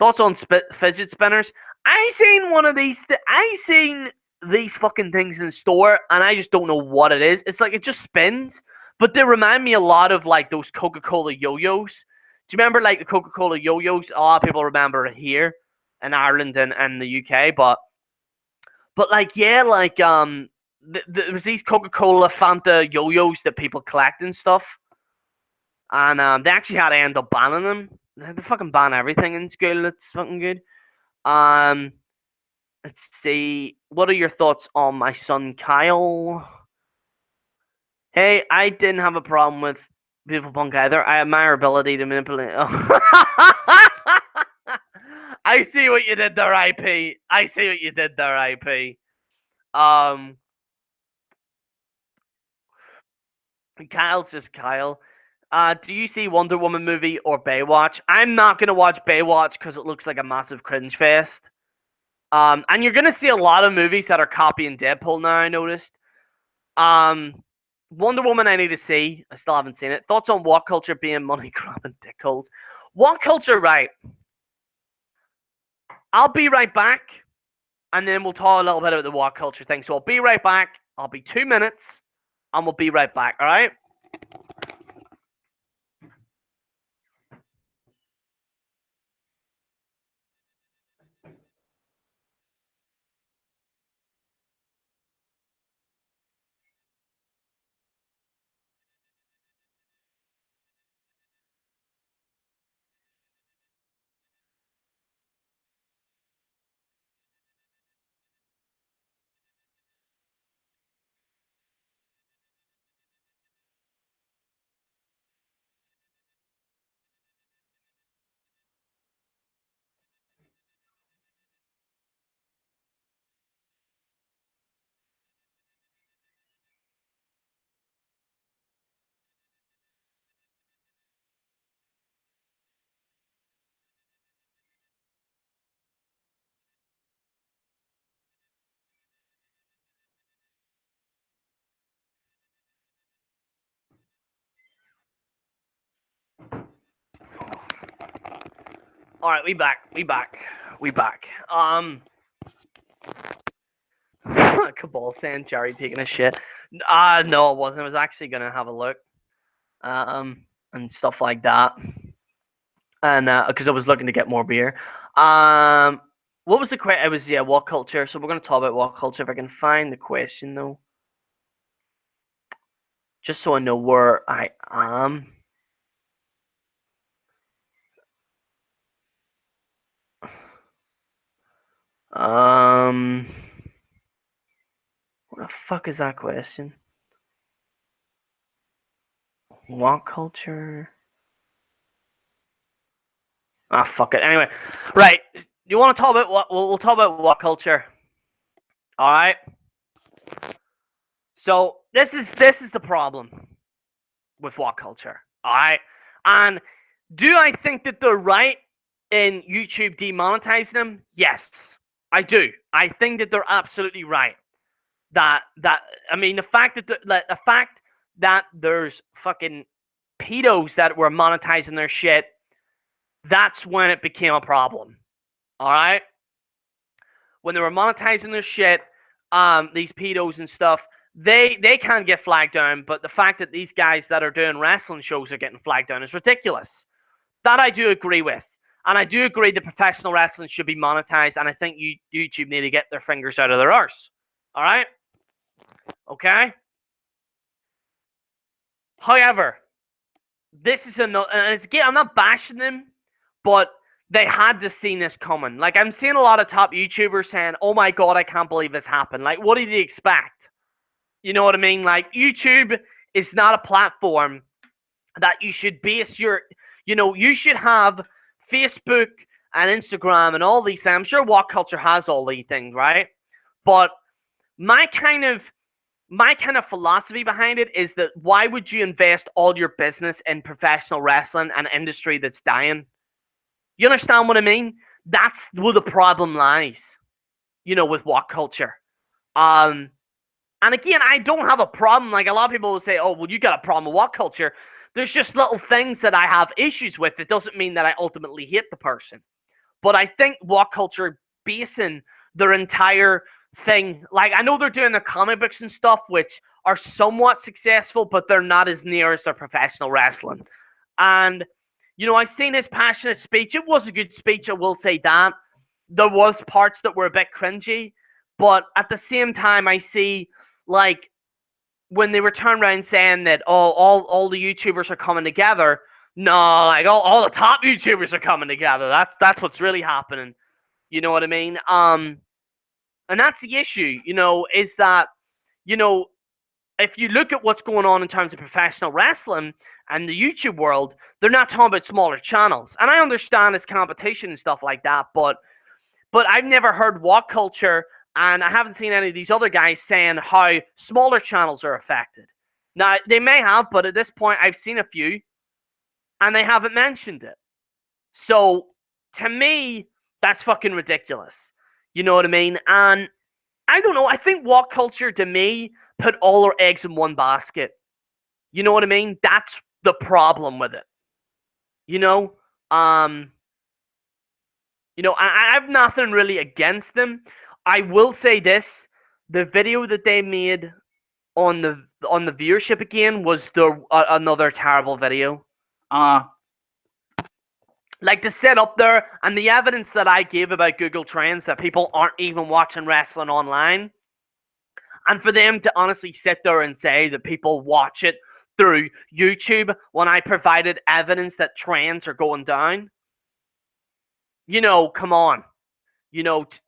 Thoughts on fidget spinners? I seen one of these. I seen these fucking things in the store, and I just don't know what it is. It's like it just spins, but they remind me a lot of like those Coca-Cola yo-yos. Do you remember like the Coca-Cola yo-yos? A lot of people remember it here in Ireland and the UK, but like, yeah, like there was these Coca-Cola Fanta yo-yos that people collect and stuff, and they actually had to end up banning them. They fucking ban everything in school. That's fucking good. Um, let's see. What are your thoughts on my son Kyle? Hey, I didn't have a problem with Beautiful Punk either. I admire ability to manipulate. I see what you did there, IP. I see what you did there, IP. Um, Kyle's just Kyle. Do you see Wonder Woman movie or Baywatch? I'm not gonna watch Baywatch because it looks like a massive cringe fest. And you're gonna see a lot of movies that are copying Deadpool now. I noticed. Um, Wonder Woman, I need to see. I still haven't seen it. Thoughts on WhatCulture being money grabbing dickholes? WhatCulture, right? I'll be right back, and then we'll talk a little bit about the WhatCulture thing. So I'll be right back. I'll be 2 minutes, and we'll be right back. All right. All right, we back. We back. We back. Cabal saying Gerry taking a shit. No, it wasn't. I was actually gonna have a look. And stuff like that. And because I was looking to get more beer. What was the question? It was WhatCulture. So we're gonna talk about WhatCulture. If I can find the question though, just so I know where I am. What the fuck is that question? WhatCulture. Ah, fuck it. Anyway, right. You want to talk about what? We'll talk about WhatCulture. All right. So this is the problem with WhatCulture. All right. And do I think that they're right in YouTube demonetizing them? Yes, I do. I think that they're absolutely right. That I mean the fact that the fact that there's fucking pedos that were monetizing their shit, that's when it became a problem. All right, when they were monetizing their shit, these pedos and stuff, they can't get flagged down. But the fact that these guys that are doing wrestling shows are getting flagged down is ridiculous. That I do agree with. And I do agree that professional wrestling should be monetized, and I think YouTube need to get their fingers out of their arse. All right? Okay? However, this is another, and again, I'm not bashing them, but they had to see this coming. Like, I'm seeing a lot of top YouTubers saying, oh my God, I can't believe this happened. Like, what did you expect? You know what I mean? Like, YouTube is not a platform that you should base your, you should have Facebook and Instagram and all these things. I'm sure WhatCulture has all these things, right? But my kind of philosophy behind it is that why would you invest all your business in professional wrestling, an industry that's dying? You understand what I mean? That's where the problem lies, with WhatCulture. And again, I don't have a problem. Like, a lot of people will say, oh, well, you got a problem with WhatCulture. There's just little things that I have issues with. It doesn't mean that I ultimately hate the person. But I think WhatCulture basing their entire thing, like, I know they're doing the comic books and stuff, which are somewhat successful, but they're not as near as their professional wrestling. And, I've seen his passionate speech. It was a good speech, I will say that. There was parts that were a bit cringy, but at the same time, I see, like, when they were turned around saying that all the YouTubers are coming together, No, like all the top YouTubers are coming together. That's what's really happening. You know what I mean? And that's the issue, is that, you know, if you look at what's going on in terms of professional wrestling and the YouTube world, they're not talking about smaller channels. And I understand it's competition and stuff like that, but I've never heard WhatCulture, and I haven't seen any of these other guys saying how smaller channels are affected. Now, they may have, but at this point, I've seen a few, and they haven't mentioned it. So, to me, that's fucking ridiculous. You know what I mean? And I don't know. I think WhatCulture, to me, put all their eggs in one basket. You know what I mean? That's the problem with it. You know? I have nothing really against them. I will say this: the video that they made on the viewership again was another terrible video. Like to sit up there and the evidence that I gave about Google Trends that people aren't even watching wrestling online, and for them to honestly sit there and say that people watch it through YouTube when I provided evidence that trends are going down. Come on.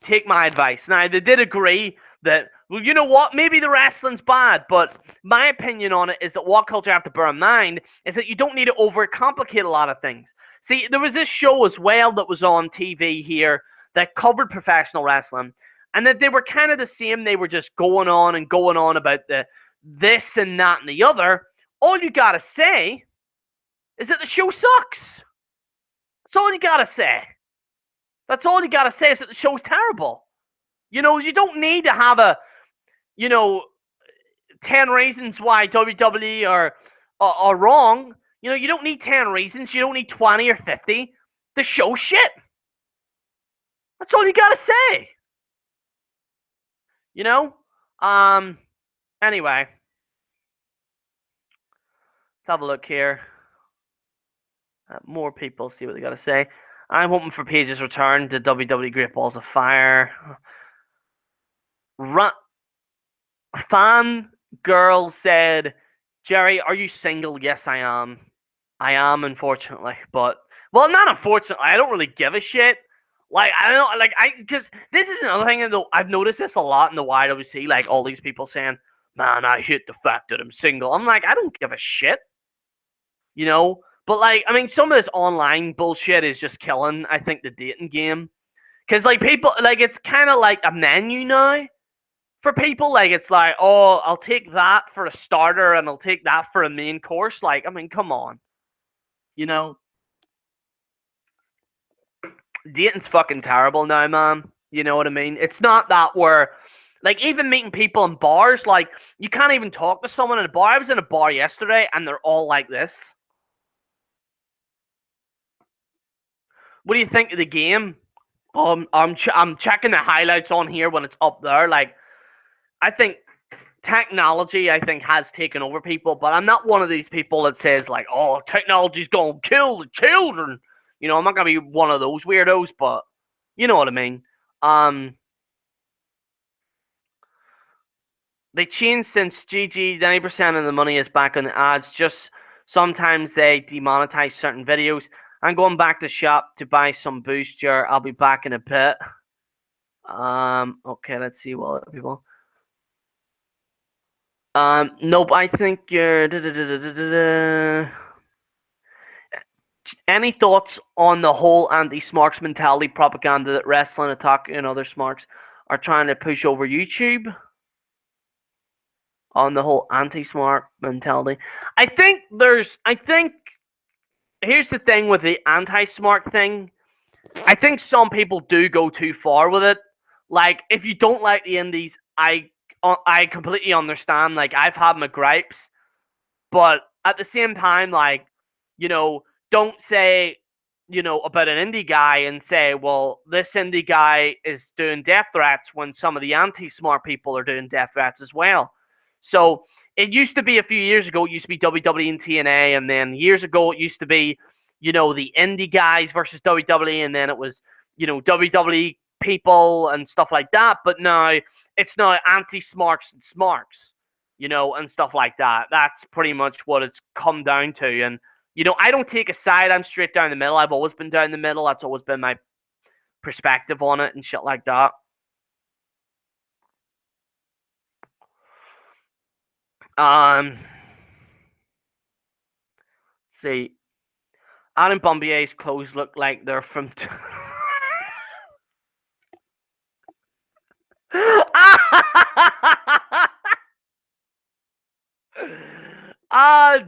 Take my advice. Now, they did agree that, well, you know what? Maybe the wrestling's bad, but my opinion on it is that what culture have to bear in mind is that you don't need to overcomplicate a lot of things. See, there was this show as well that was on TV here that covered professional wrestling, and that they were kind of the same. They were just going on about this and that and the other. All you gotta say is that the show sucks. That's all you gotta say. That's all you gotta say is that the show's terrible. You don't need to have 10 reasons why WWE are wrong. You don't need 10 reasons. You don't need 20 or 50. The show's shit. That's all you gotta say. Anyway. Let's have a look here. More people see what they gotta say. I'm hoping for Paige's return to WWE Great Balls of Fire. Fan girl said, Gerry, are you single? Yes, I am. I am, unfortunately. But, well, not unfortunately. I don't really give a shit. Like, I don't know. Because this is another thing. I've noticed this a lot in the YWC. Like, all these people saying, man, I hate the fact that I'm single. I'm like, I don't give a shit. But, like, I mean, some of this online bullshit is just killing, I think, the dating game. Because, like, people, like, it's kind of like a menu now for people. Like, it's like, oh, I'll take that for a starter and I'll take that for a main course. Like, I mean, come on. Dating's fucking terrible now, man. You know what I mean? It's not that where, like, even meeting people in bars, like, you can't even talk to someone in a bar. I was in a bar yesterday and they're all like this. What do you think of the game? I'm checking the highlights on here when it's up there. Like, I think technology, has taken over people, but I'm not one of these people that says, like, oh, technology's gonna kill the children. I'm not gonna be one of those weirdos, but you know what I mean. They changed since GG, 90% of the money is back on the ads. Just sometimes they demonetize certain videos. I'm going back to shop to buy some booster. I'll be back in a bit. Okay, let's see what people. Nope, I think you're. Any thoughts on the whole anti-smarks mentality propaganda that wrestling, attack, and other smarks are trying to push over YouTube? On the whole anti-smart mentality, I think here's the thing with the anti-smart thing. I think some people do go too far with it. Like, if you don't like the indies, I completely understand. Like, I've had my gripes, but at the same time, like, don't say, about an indie guy and say, well, this indie guy is doing death threats when some of the anti-smart people are doing death threats as well. So it used to be a few years ago, it used to be WWE and TNA, and then years ago it used to be, the indie guys versus WWE, and then it was, WWE people and stuff like that. But now it's now anti-smarks and smarks, and stuff like that. That's pretty much what it's come down to. And You know, I don't take a side. I'm straight down the middle. I've always been down the middle. That's always been my perspective on it and shit like that. Let's see. Adam Bombier's clothes look like they're from.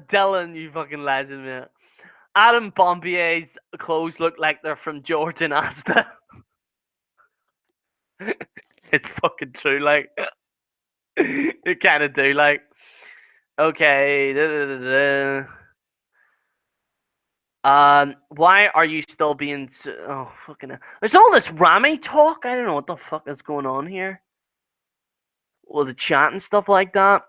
Dylan, you fucking legend, man. Adam Bombier's clothes look like they're from Jordan Asta. It's fucking true, like. It kind of do, like. Okay. Why are you still being? Oh, fucking hell. There's all this Rami talk. I don't know what the fuck is going on here. Well, the chat and stuff like that.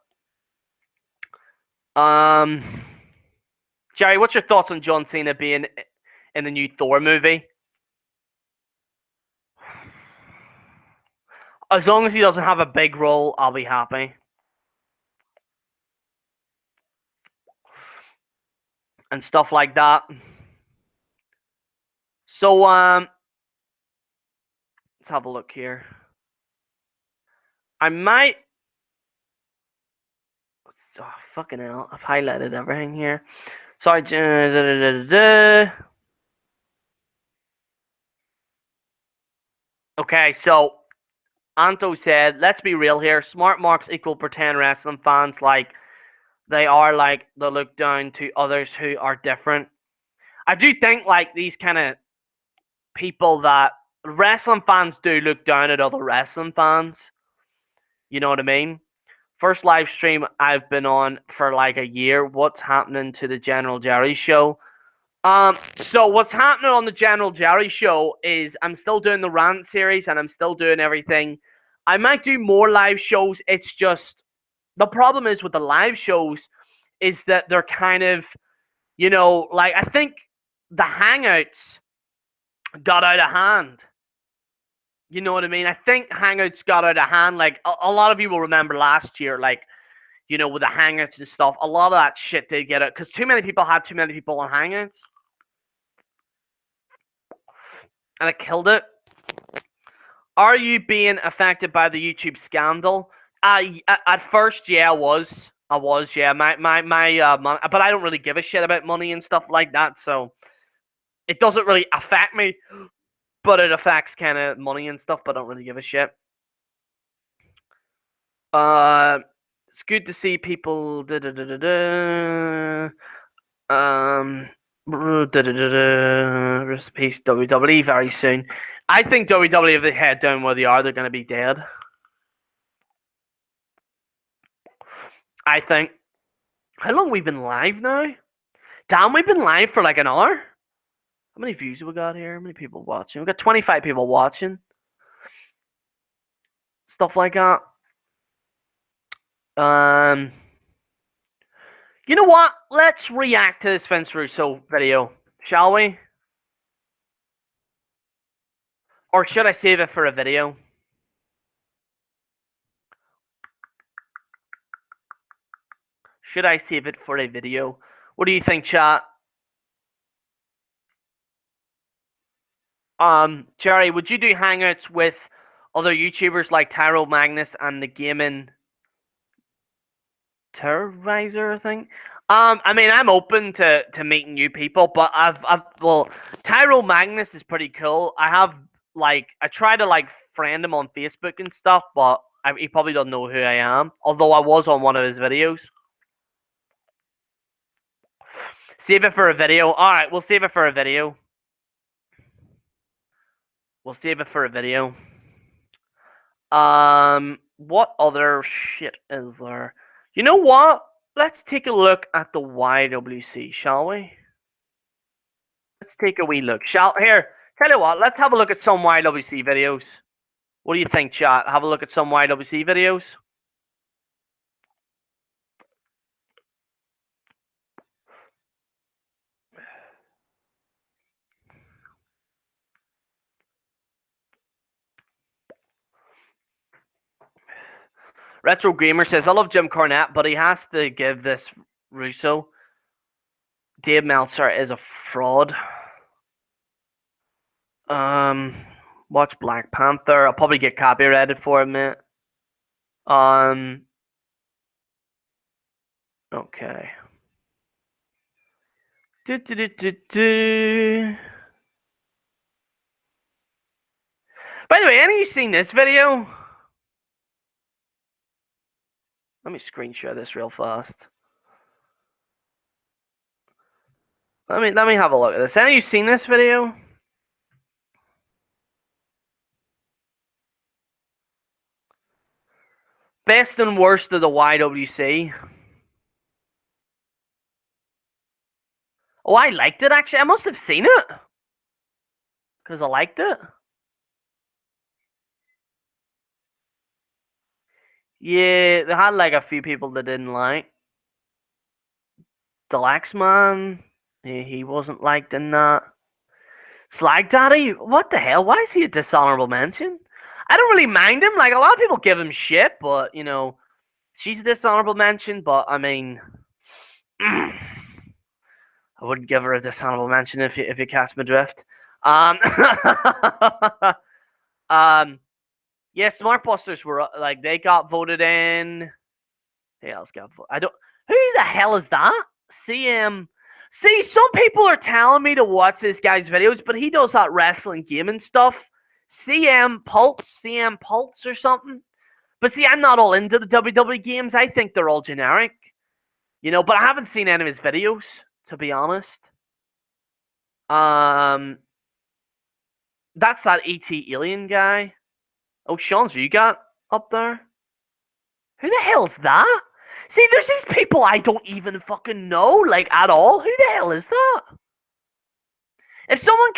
Gerry, what's your thoughts on John Cena being in the new Thor movie? As long as he doesn't have a big role, I'll be happy. And stuff like that. So, let's have a look here. I might. Oh, fucking hell. I've highlighted everything here. Sorry. Okay, so Anto said, let's be real here. Smart marks equal pretend wrestling fans like they look down to others who are different. I do think like these kind of people that wrestling fans do look down at other wrestling fans. You know what I mean? First live stream I've been on for like a year. What's happening to the General Gerry show? So what's happening on the General Gerry show is I'm still doing the rant series and I'm still doing everything. I might do more live shows. It's just the problem is with the live shows is that they're kind of, you know, like I think the Hangouts got out of hand. You know what I mean? I think Hangouts got out of hand. Like a lot of you will remember last year, like, you know, with the Hangouts and stuff, a lot of that shit did get out because too many people had too many people on Hangouts. And it killed it. Are you being affected by the YouTube scandal? At first, yeah, I was. Yeah. My money, but I don't really give a shit about money and stuff like that, so it doesn't really affect me. But it affects kind of money and stuff, but I don't really give a shit. It's good to see people. Peace WWE very soon. I think WWE, if they head down where they are, they're going to be dead. I think. How long have we been live now? Damn, we've been live for like an hour. How many views have we got here? How many people watching? We've got 25 people watching. Stuff like that. You know what? Let's react to this Vince Russo video, shall we? Or should I save it for a video? Should I save it for a video? What do you think, chat? Gerry, would you do hangouts with other YouTubers like Tyro Magnus and the Gaming Terrorizer, I think? I mean, I'm open to meeting new people, but well, Tyro Magnus is pretty cool. I try to like friend him on Facebook and stuff, but he probably doesn't know who I am. Although I was on one of his videos. Save it for a video. All right, we'll save it for a video. We'll save it for a video. What other shit is there? You know what? Let's take a look at the YWC, shall we? Let's take a wee look. Here, tell you what, let's have a look at some YWC videos. What do you think, chat? Have a look at some YWC videos. Retro Gamer says, I love Jim Cornette, but he has to give this Russo. Dave Meltzer is a fraud. Watch Black Panther. I'll probably get copyrighted for it, mate. Okay. Do, do, do, do, do. By the way, any of you seen this video? Let me screen share this real fast. Let me have a look at this. Any of you seen this video? Best and worst of the YWC. Oh, I liked it actually. I must have seen it. Because I liked it. Yeah, they had like a few people that didn't like. Deluxe Man. Yeah, he wasn't liked in that. Slag Daddy? What the hell? Why is he a dishonorable mention? I don't really mind him. Like, a lot of people give him shit, but, you know, she's a dishonorable mention, but, I mean, I wouldn't give her a dishonorable mention if you catch my drift. Yeah, Smart Busters were, like, they got voted in. Who else got voted? Who the hell is that? CM. See, some people are telling me to watch this guy's videos, but he does that wrestling gaming stuff. CM Pulse or something. But see, I'm not all into the WWE games. I think they're all generic. You know, but I haven't seen any of his videos, to be honest. That's that ET alien guy. Oh, Sean's you got up there? Who the hell's that? See, there's these people I don't even fucking know, like, at all. Who the hell is that? If someone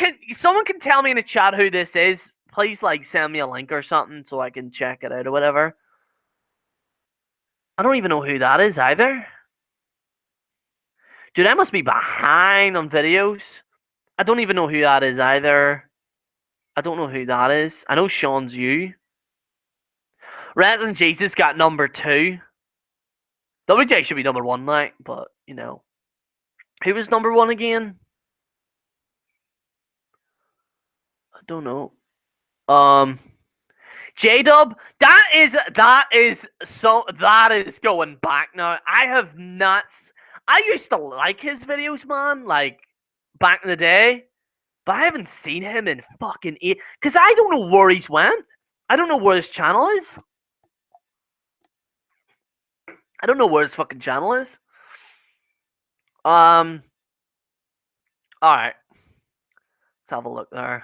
can tell me in the chat who this is, please, like, send me a link or something so I can check it out or whatever. I don't even know who that is either. Dude, I must be behind on videos. I don't even know who that is either. I don't know who that is. I know Sean's you. Resident Jesus got number 2. WJ should be number 1, like, but, you know. Who was number 1 again? I don't know. J-Dub, that is going back now. I used to like his videos, man, like, back in the day. But I haven't seen him in fucking 8. Because I don't know where he's went. I don't know where his channel is. I don't know where his fucking channel is. Alright. Let's have a look there.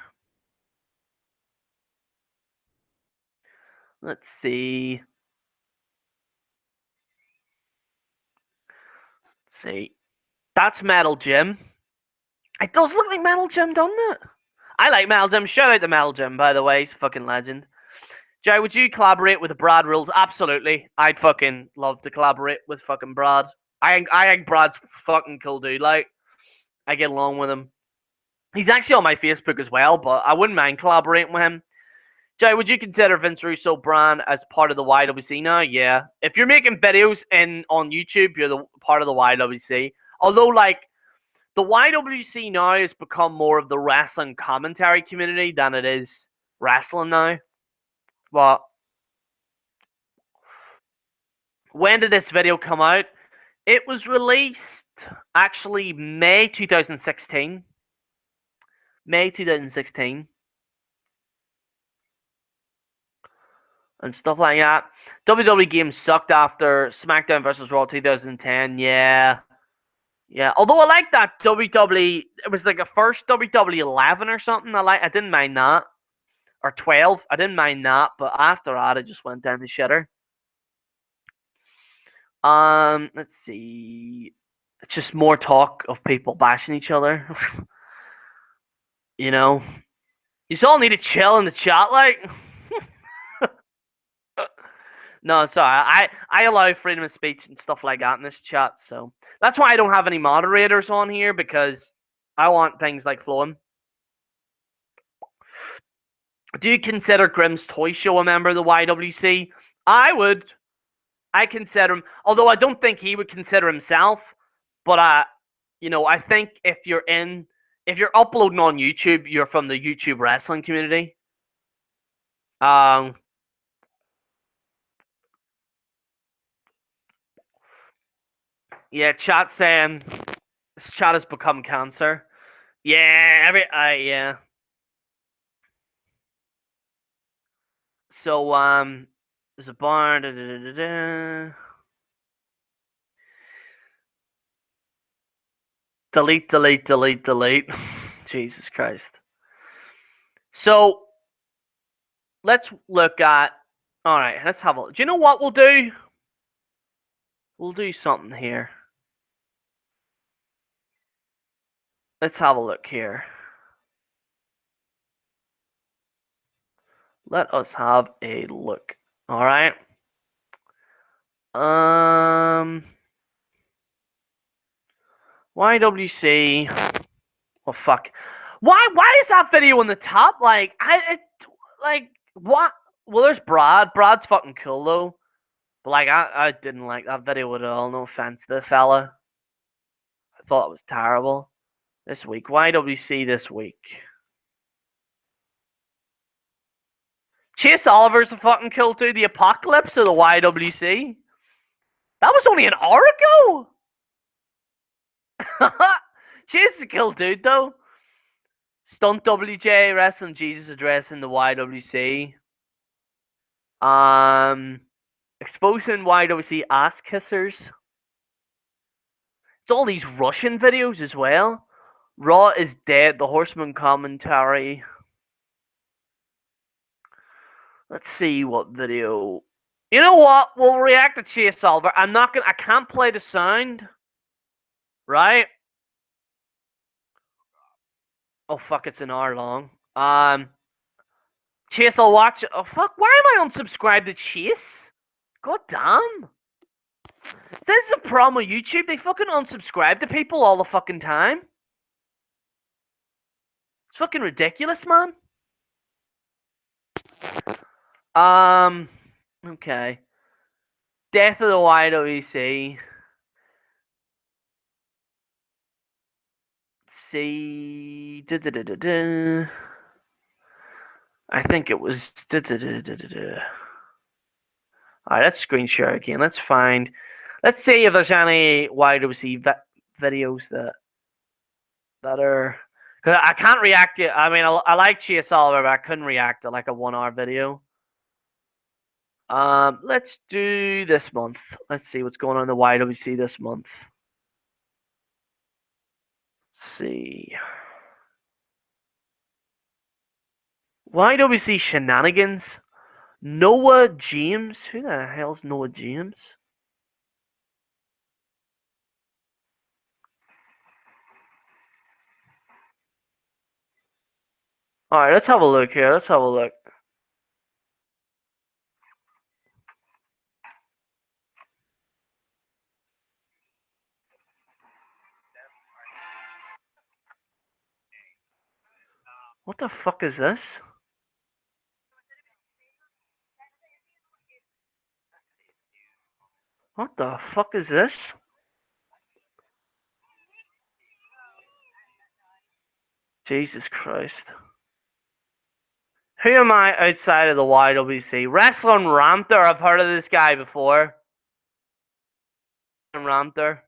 Let's see. That's Metal Jim. It does look like Metal Jim, doesn't it? I like Metal Jim. Shout out to Metal Jim, by the way. He's a fucking legend. Jay, would you collaborate with the Brad Rules? Absolutely. I'd fucking love to collaborate with fucking Brad. I think Brad's fucking cool dude. Like, I get along with him. He's actually on my Facebook as well, but I wouldn't mind collaborating with him. Jay, would you consider Vince Russo brand as part of the YWC now? Yeah. If you're making videos on YouTube, you're the part of the YWC. Although, like, the YWC now has become more of the wrestling commentary community than it is wrestling now. But when did this video come out? It was released actually May 2016. May 2016. And stuff like that. WWE games sucked after SmackDown vs. Raw 2010. Yeah. Yeah. Although I like that WWE, it was like a first WWE 11 or something. I didn't mind that. Or 12. I didn't mind that. But after that, it just went down the shitter. Let's see. It's just more talk of people bashing each other. You know. You all need to chill in the chat, like. No, sorry. I allow freedom of speech and stuff like that in this chat, so that's why I don't have any moderators on here, because I want things like flowing. Do you consider Grimm's Toy Show a member of the YWC? I would. I consider him, although I don't think he would consider himself, but I think if you're uploading on YouTube, you're from the YouTube wrestling community. Um, yeah, chat saying this chat has become cancer. Yeah, yeah. So there's a barn. Da, da, da, da. Delete, delete, delete, delete. Jesus Christ. So let's look at. All right, let's have a. Do you know what we'll do? We'll do something here. Let's have a look here. Let us have a look. All right. YWC. Oh fuck. Why is that video on the top? Like what? Well, there's Brad. Brad's fucking cool though. But like I didn't like that video at all. No offense to the fella. I thought it was terrible. This week. YWC this week. Chase Oliver's a fucking kill too. The Apocalypse of the YWC. That was only an hour ago. Chase is a kill dude though. Stunt WJ wrestling Jesus addressing the YWC. Exposing YWC ass kissers. It's all these Russian videos as well. Raw is dead. The Horseman commentary. Let's see what video. You know what? We'll react to Chase Oliver. I can't play the sound. Right? Oh fuck! It's an hour long. Chase, I'll watch. Oh fuck! Why am I unsubscribed to Chase? God damn! This is a problem with YouTube. They fucking unsubscribe to people all the fucking time. It's fucking ridiculous, man. Okay. Death of the YWC. See. I think it was. Alright, let's screen share again. Let's see if there's any YWC videos that are. Cause I can't react to. I mean, I like Chase Oliver, but I couldn't react to like a 1 hour video. Let's do this month. Let's see what's going on in the YWC this month. Let's see. YWC shenanigans. Noah James. Who the hell's Noah James? Alright, let's have a look here. Let's have a look. What the fuck is this? What the fuck is this? Jesus Christ. Who am I outside of the YWC? Wrestling Ranter. I've heard of this guy before. Ranter.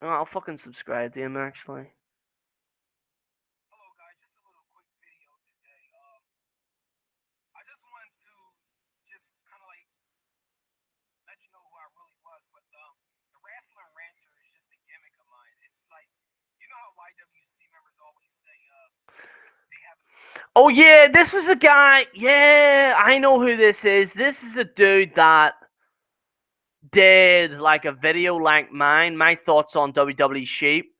Oh, I'll fucking subscribe to him actually. Oh yeah, this was a guy. Yeah, I know who this is. This is a dude that did like a video like mine. My thoughts on WWE Sheep.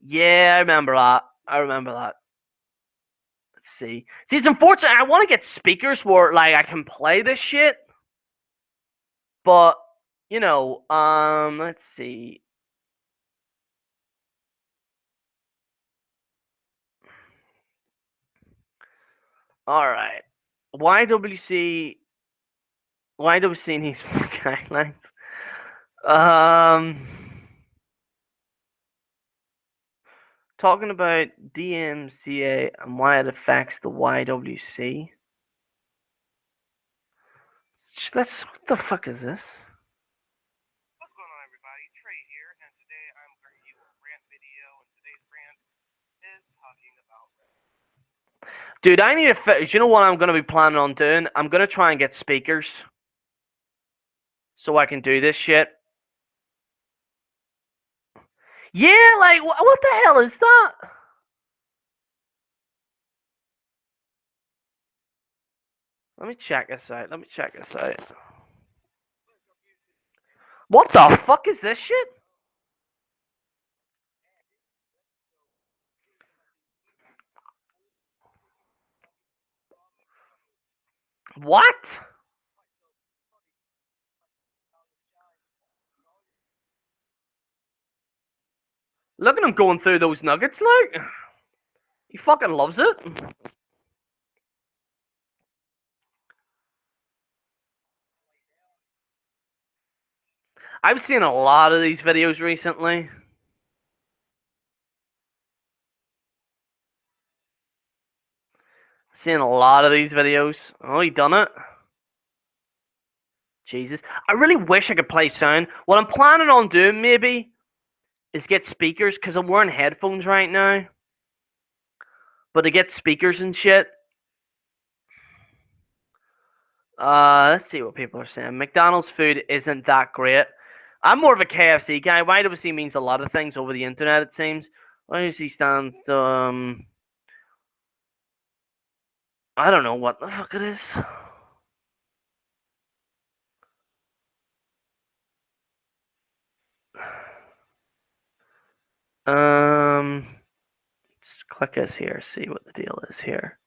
Yeah, I remember that. Let's see. See, it's unfortunate. I want to get speakers where like I can play this shit, but let's see. All right, YWC needs more guidelines. Talking about DMCA and why it affects the YWC. What the fuck is this? What's going on, everybody? Trey here, and today I'm bringing you a rant video, and today's rant is talking about... Dude, I need to... You know what I'm going to be planning on doing? I'm going to try and get speakers so I can do this shit. Yeah, like, what the hell is that? Let me check this out. What the fuck is this shit? What? Look at him going through those nuggets, like. He fucking loves it. I've seen a lot of these videos recently. Seen a lot of these videos. Oh, he done it. Jesus. I really wish I could play sound. What I'm planning on doing, maybe, is get speakers, because I'm wearing headphones right now. But to get speakers and shit. Let's see what people are saying. McDonald's food isn't that great. I'm more of a KFC guy. YWC means a lot of things over the internet, it seems. YWC stands, I don't know what the fuck it is. Just click this here, see what the deal is here.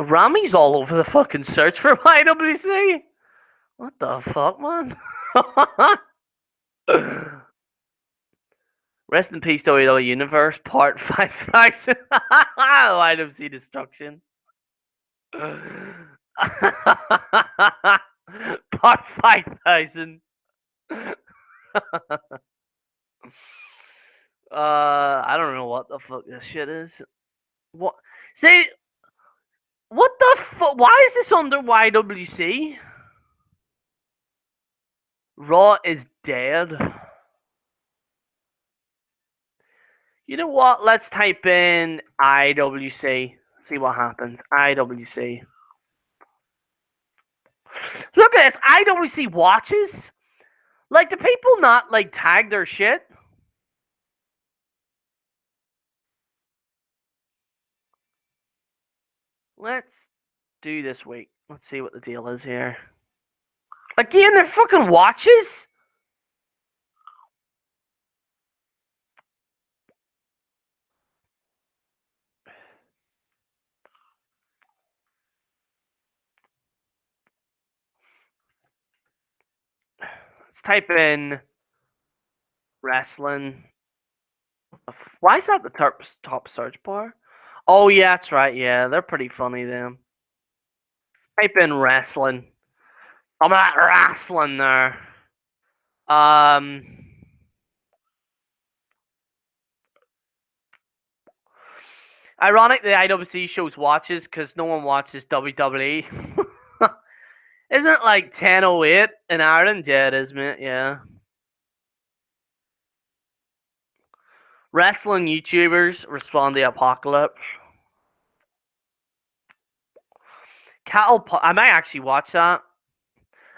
Rami's all over the fucking search for YWC. What the fuck, man? Rest in peace, WWE Universe, Part 5000. YWC Destruction. Part 5000. I don't know what the fuck this shit is. What? See, what the fuck? Why is this under YWC? Raw is dead. You know what? Let's type in IWC. See what happens. IWC. Look at this. IWC watches. Like, do people not, like, tag their shit? Let's do this week. Let's see what the deal is here. Again, they're fucking watches? Let's type in wrestling. Why is that the top search bar? Oh, yeah, that's right. Yeah, they're pretty funny, them. Type in wrestling. I'm not wrestling there. Ironic the IWC shows watches because no one watches WWE. Isn't it like 10:08 in Ireland? Yeah, it is, mate. Yeah. Wrestling YouTubers respond to the apocalypse. I might actually watch that.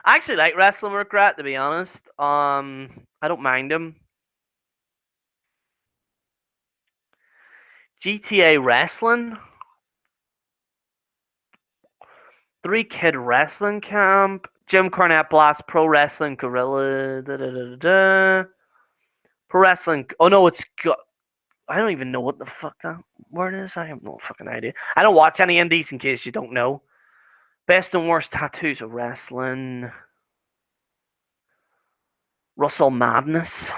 I actually like Wrestling Regret, to be honest. I don't mind him. GTA Wrestling. 3 Kid Wrestling Camp. Jim Cornette Blast Pro Wrestling Gorilla. Pro Wrestling. Oh no, it's. I don't even know what the fuck that word is. I have no fucking idea. I don't watch any indies in case you don't know. Best and worst tattoos of wrestling. Russell Madness.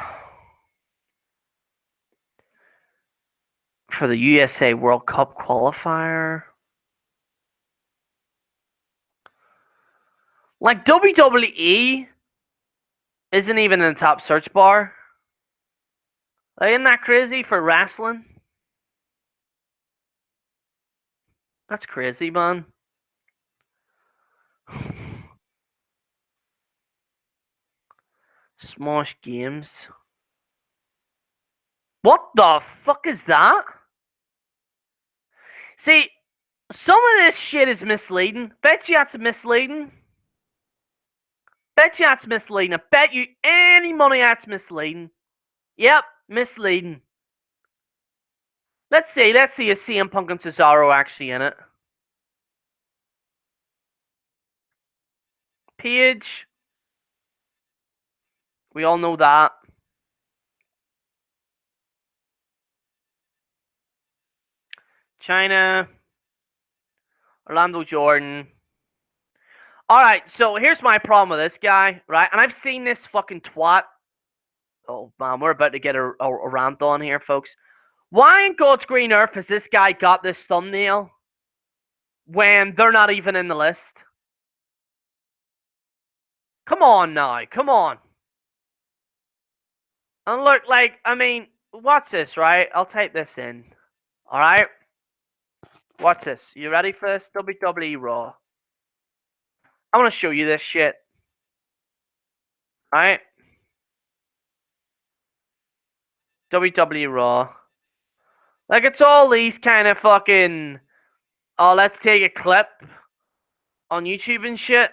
For the USA World Cup qualifier. Like WWE Isn't even in the top search bar. Like, isn't that crazy for wrestling? That's crazy, man. Smosh Games. What the fuck is that? See, some of this shit is misleading. Bet you that's misleading. Bet you that's misleading. I bet you any money that's misleading. Yep, misleading. Let's see is CM Punk and Cesaro actually in it? Page. We all know that. China. Orlando Jordan. Alright, so here's my problem with this guy, right? And I've seen this fucking twat. Oh, man, we're about to get a rant on here, folks. Why in God's green earth has this guy got this thumbnail when they're not even in the list? Come on now, come on. And look, like, I mean, what's this, right? I'll type this in. Alright? What's this? You ready for this? WWE Raw. I want to show you this shit. Alright? WWE Raw. Like, it's all these kind of fucking... Oh, let's take a clip on YouTube and shit.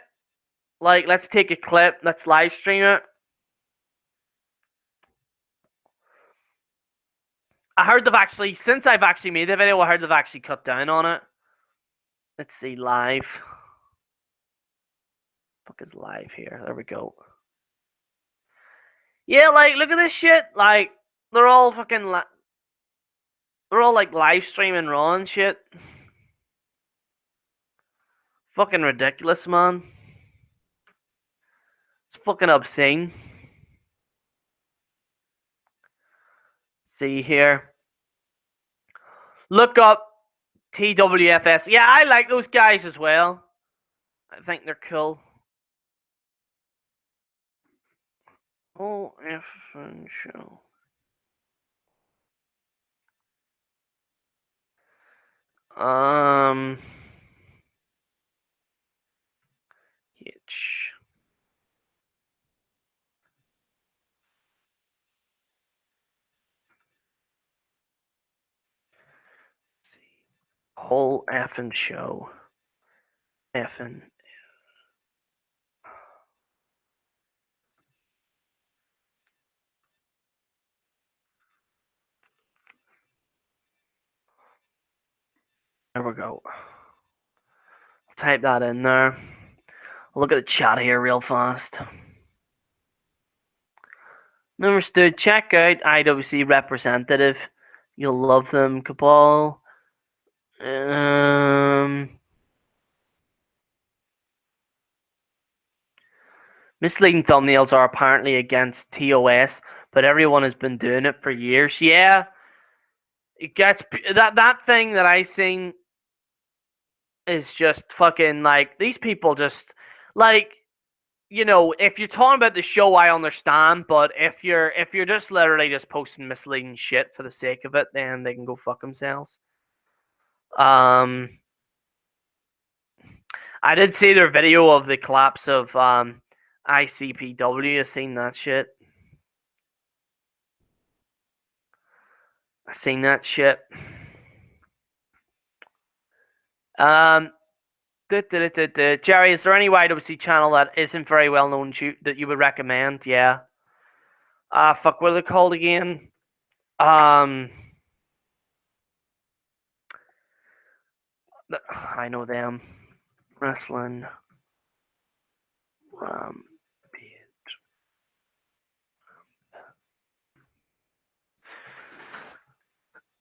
Like, let's take a clip. Let's live stream it. I heard they've actually... Since I've actually made the video, I heard they've actually cut down on it. Let's see, live. Fuck is live here. There we go. Yeah, like, look at this shit. Like, they're all fucking... They're all, like, live streaming Raw and shit. Fucking ridiculous, man. It's fucking obscene. See here. Look up TWFS. Yeah, I like those guys as well. I think they're cool. Oh, F show. Hitch. Whole effing show. Effing. There we go. Type that in there. Look at the chat here real fast. Understood. Check out IWC representative. You'll love them. Cabal. Misleading thumbnails are apparently against TOS, but everyone has been doing it for years. Yeah, it gets that thing that I seen is just fucking like these people just like, you know, if you're talking about the show, I understand, but if you're just literally just posting misleading shit for the sake of it, then they can go fuck themselves. I did see their video of the collapse of ICPW. I seen that shit. Gerry, is there any YWC channel that isn't very well known that you would recommend? Yeah. Fuck, what are they called again? I know them. Wrestling.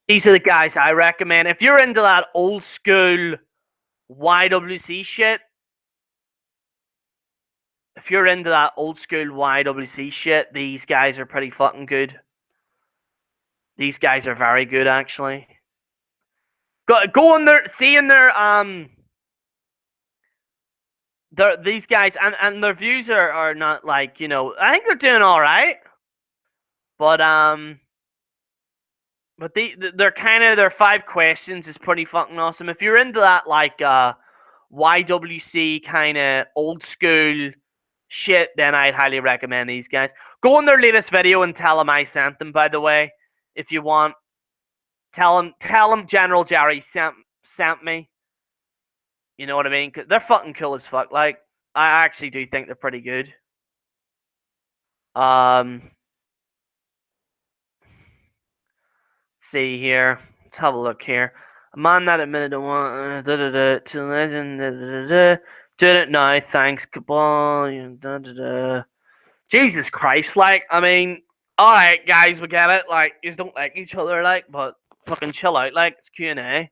These are the guys I recommend. If you're into that old school YWC shit, these guys are pretty fucking good. These guys are very good, actually. Go in there, see in their these guys and their views are not like, you know, I think they're doing all right, but they're kind of their 5 questions is pretty fucking awesome. If you're into that like YWC kind of old school shit, then I'd highly recommend these guys. Go on their latest video and tell them I sent them. By the way, if you want, tell them General Gerry sent me. You know what I mean? 'Cause they're fucking cool as fuck. Like, I actually do think they're pretty good. Let's see here. Let's have a look here. A man that admitted to one to legend. Did it now? Thanks, Cabal. Jesus Christ! Like, I mean, all right, guys, we get it. Like, you just don't like each other, like, but fucking chill out. Like, it's Q&A.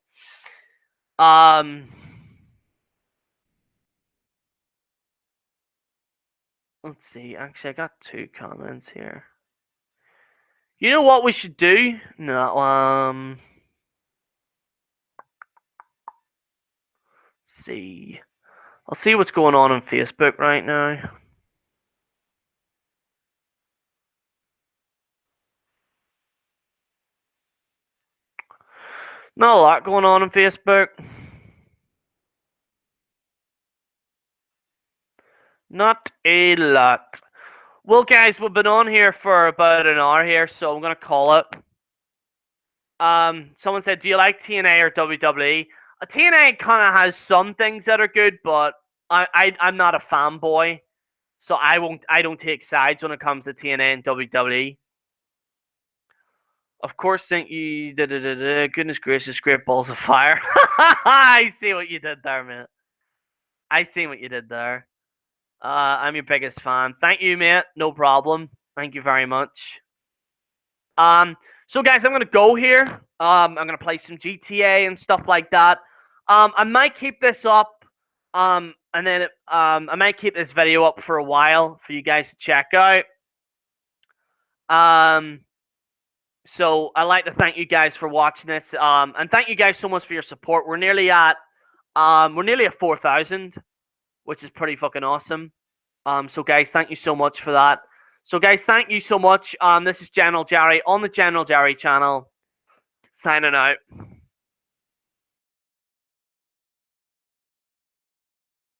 Let's see. Actually, I got 2 comments here. You know what we should do? No, see. I'll see what's going on Facebook right now. Not a lot going on Facebook. Not a lot. Well, guys, we've been on here for about an hour here, so I'm gonna call it. Someone said, "Do you like TNA or WWE?" TNA kind of has some things that are good, but I'm not a fanboy, so I don't take sides when it comes to TNA and WWE. Of course, think you. Goodness gracious, great balls of fire! I see what you did there, man. I see what you did there. I'm your biggest fan. Thank you, mate. No problem. Thank you very much. So guys, I'm gonna go here. I'm gonna play some GTA and stuff like that. I might keep this up. And then I might keep this video up for a while for you guys to check out. So I'd like to thank you guys for watching this. And thank you guys so much for your support. We're nearly at 4,000, which is pretty fucking awesome. So guys, thank you so much for that. So guys, thank you so much. This is General Gerry on the General Gerry channel. Signing out.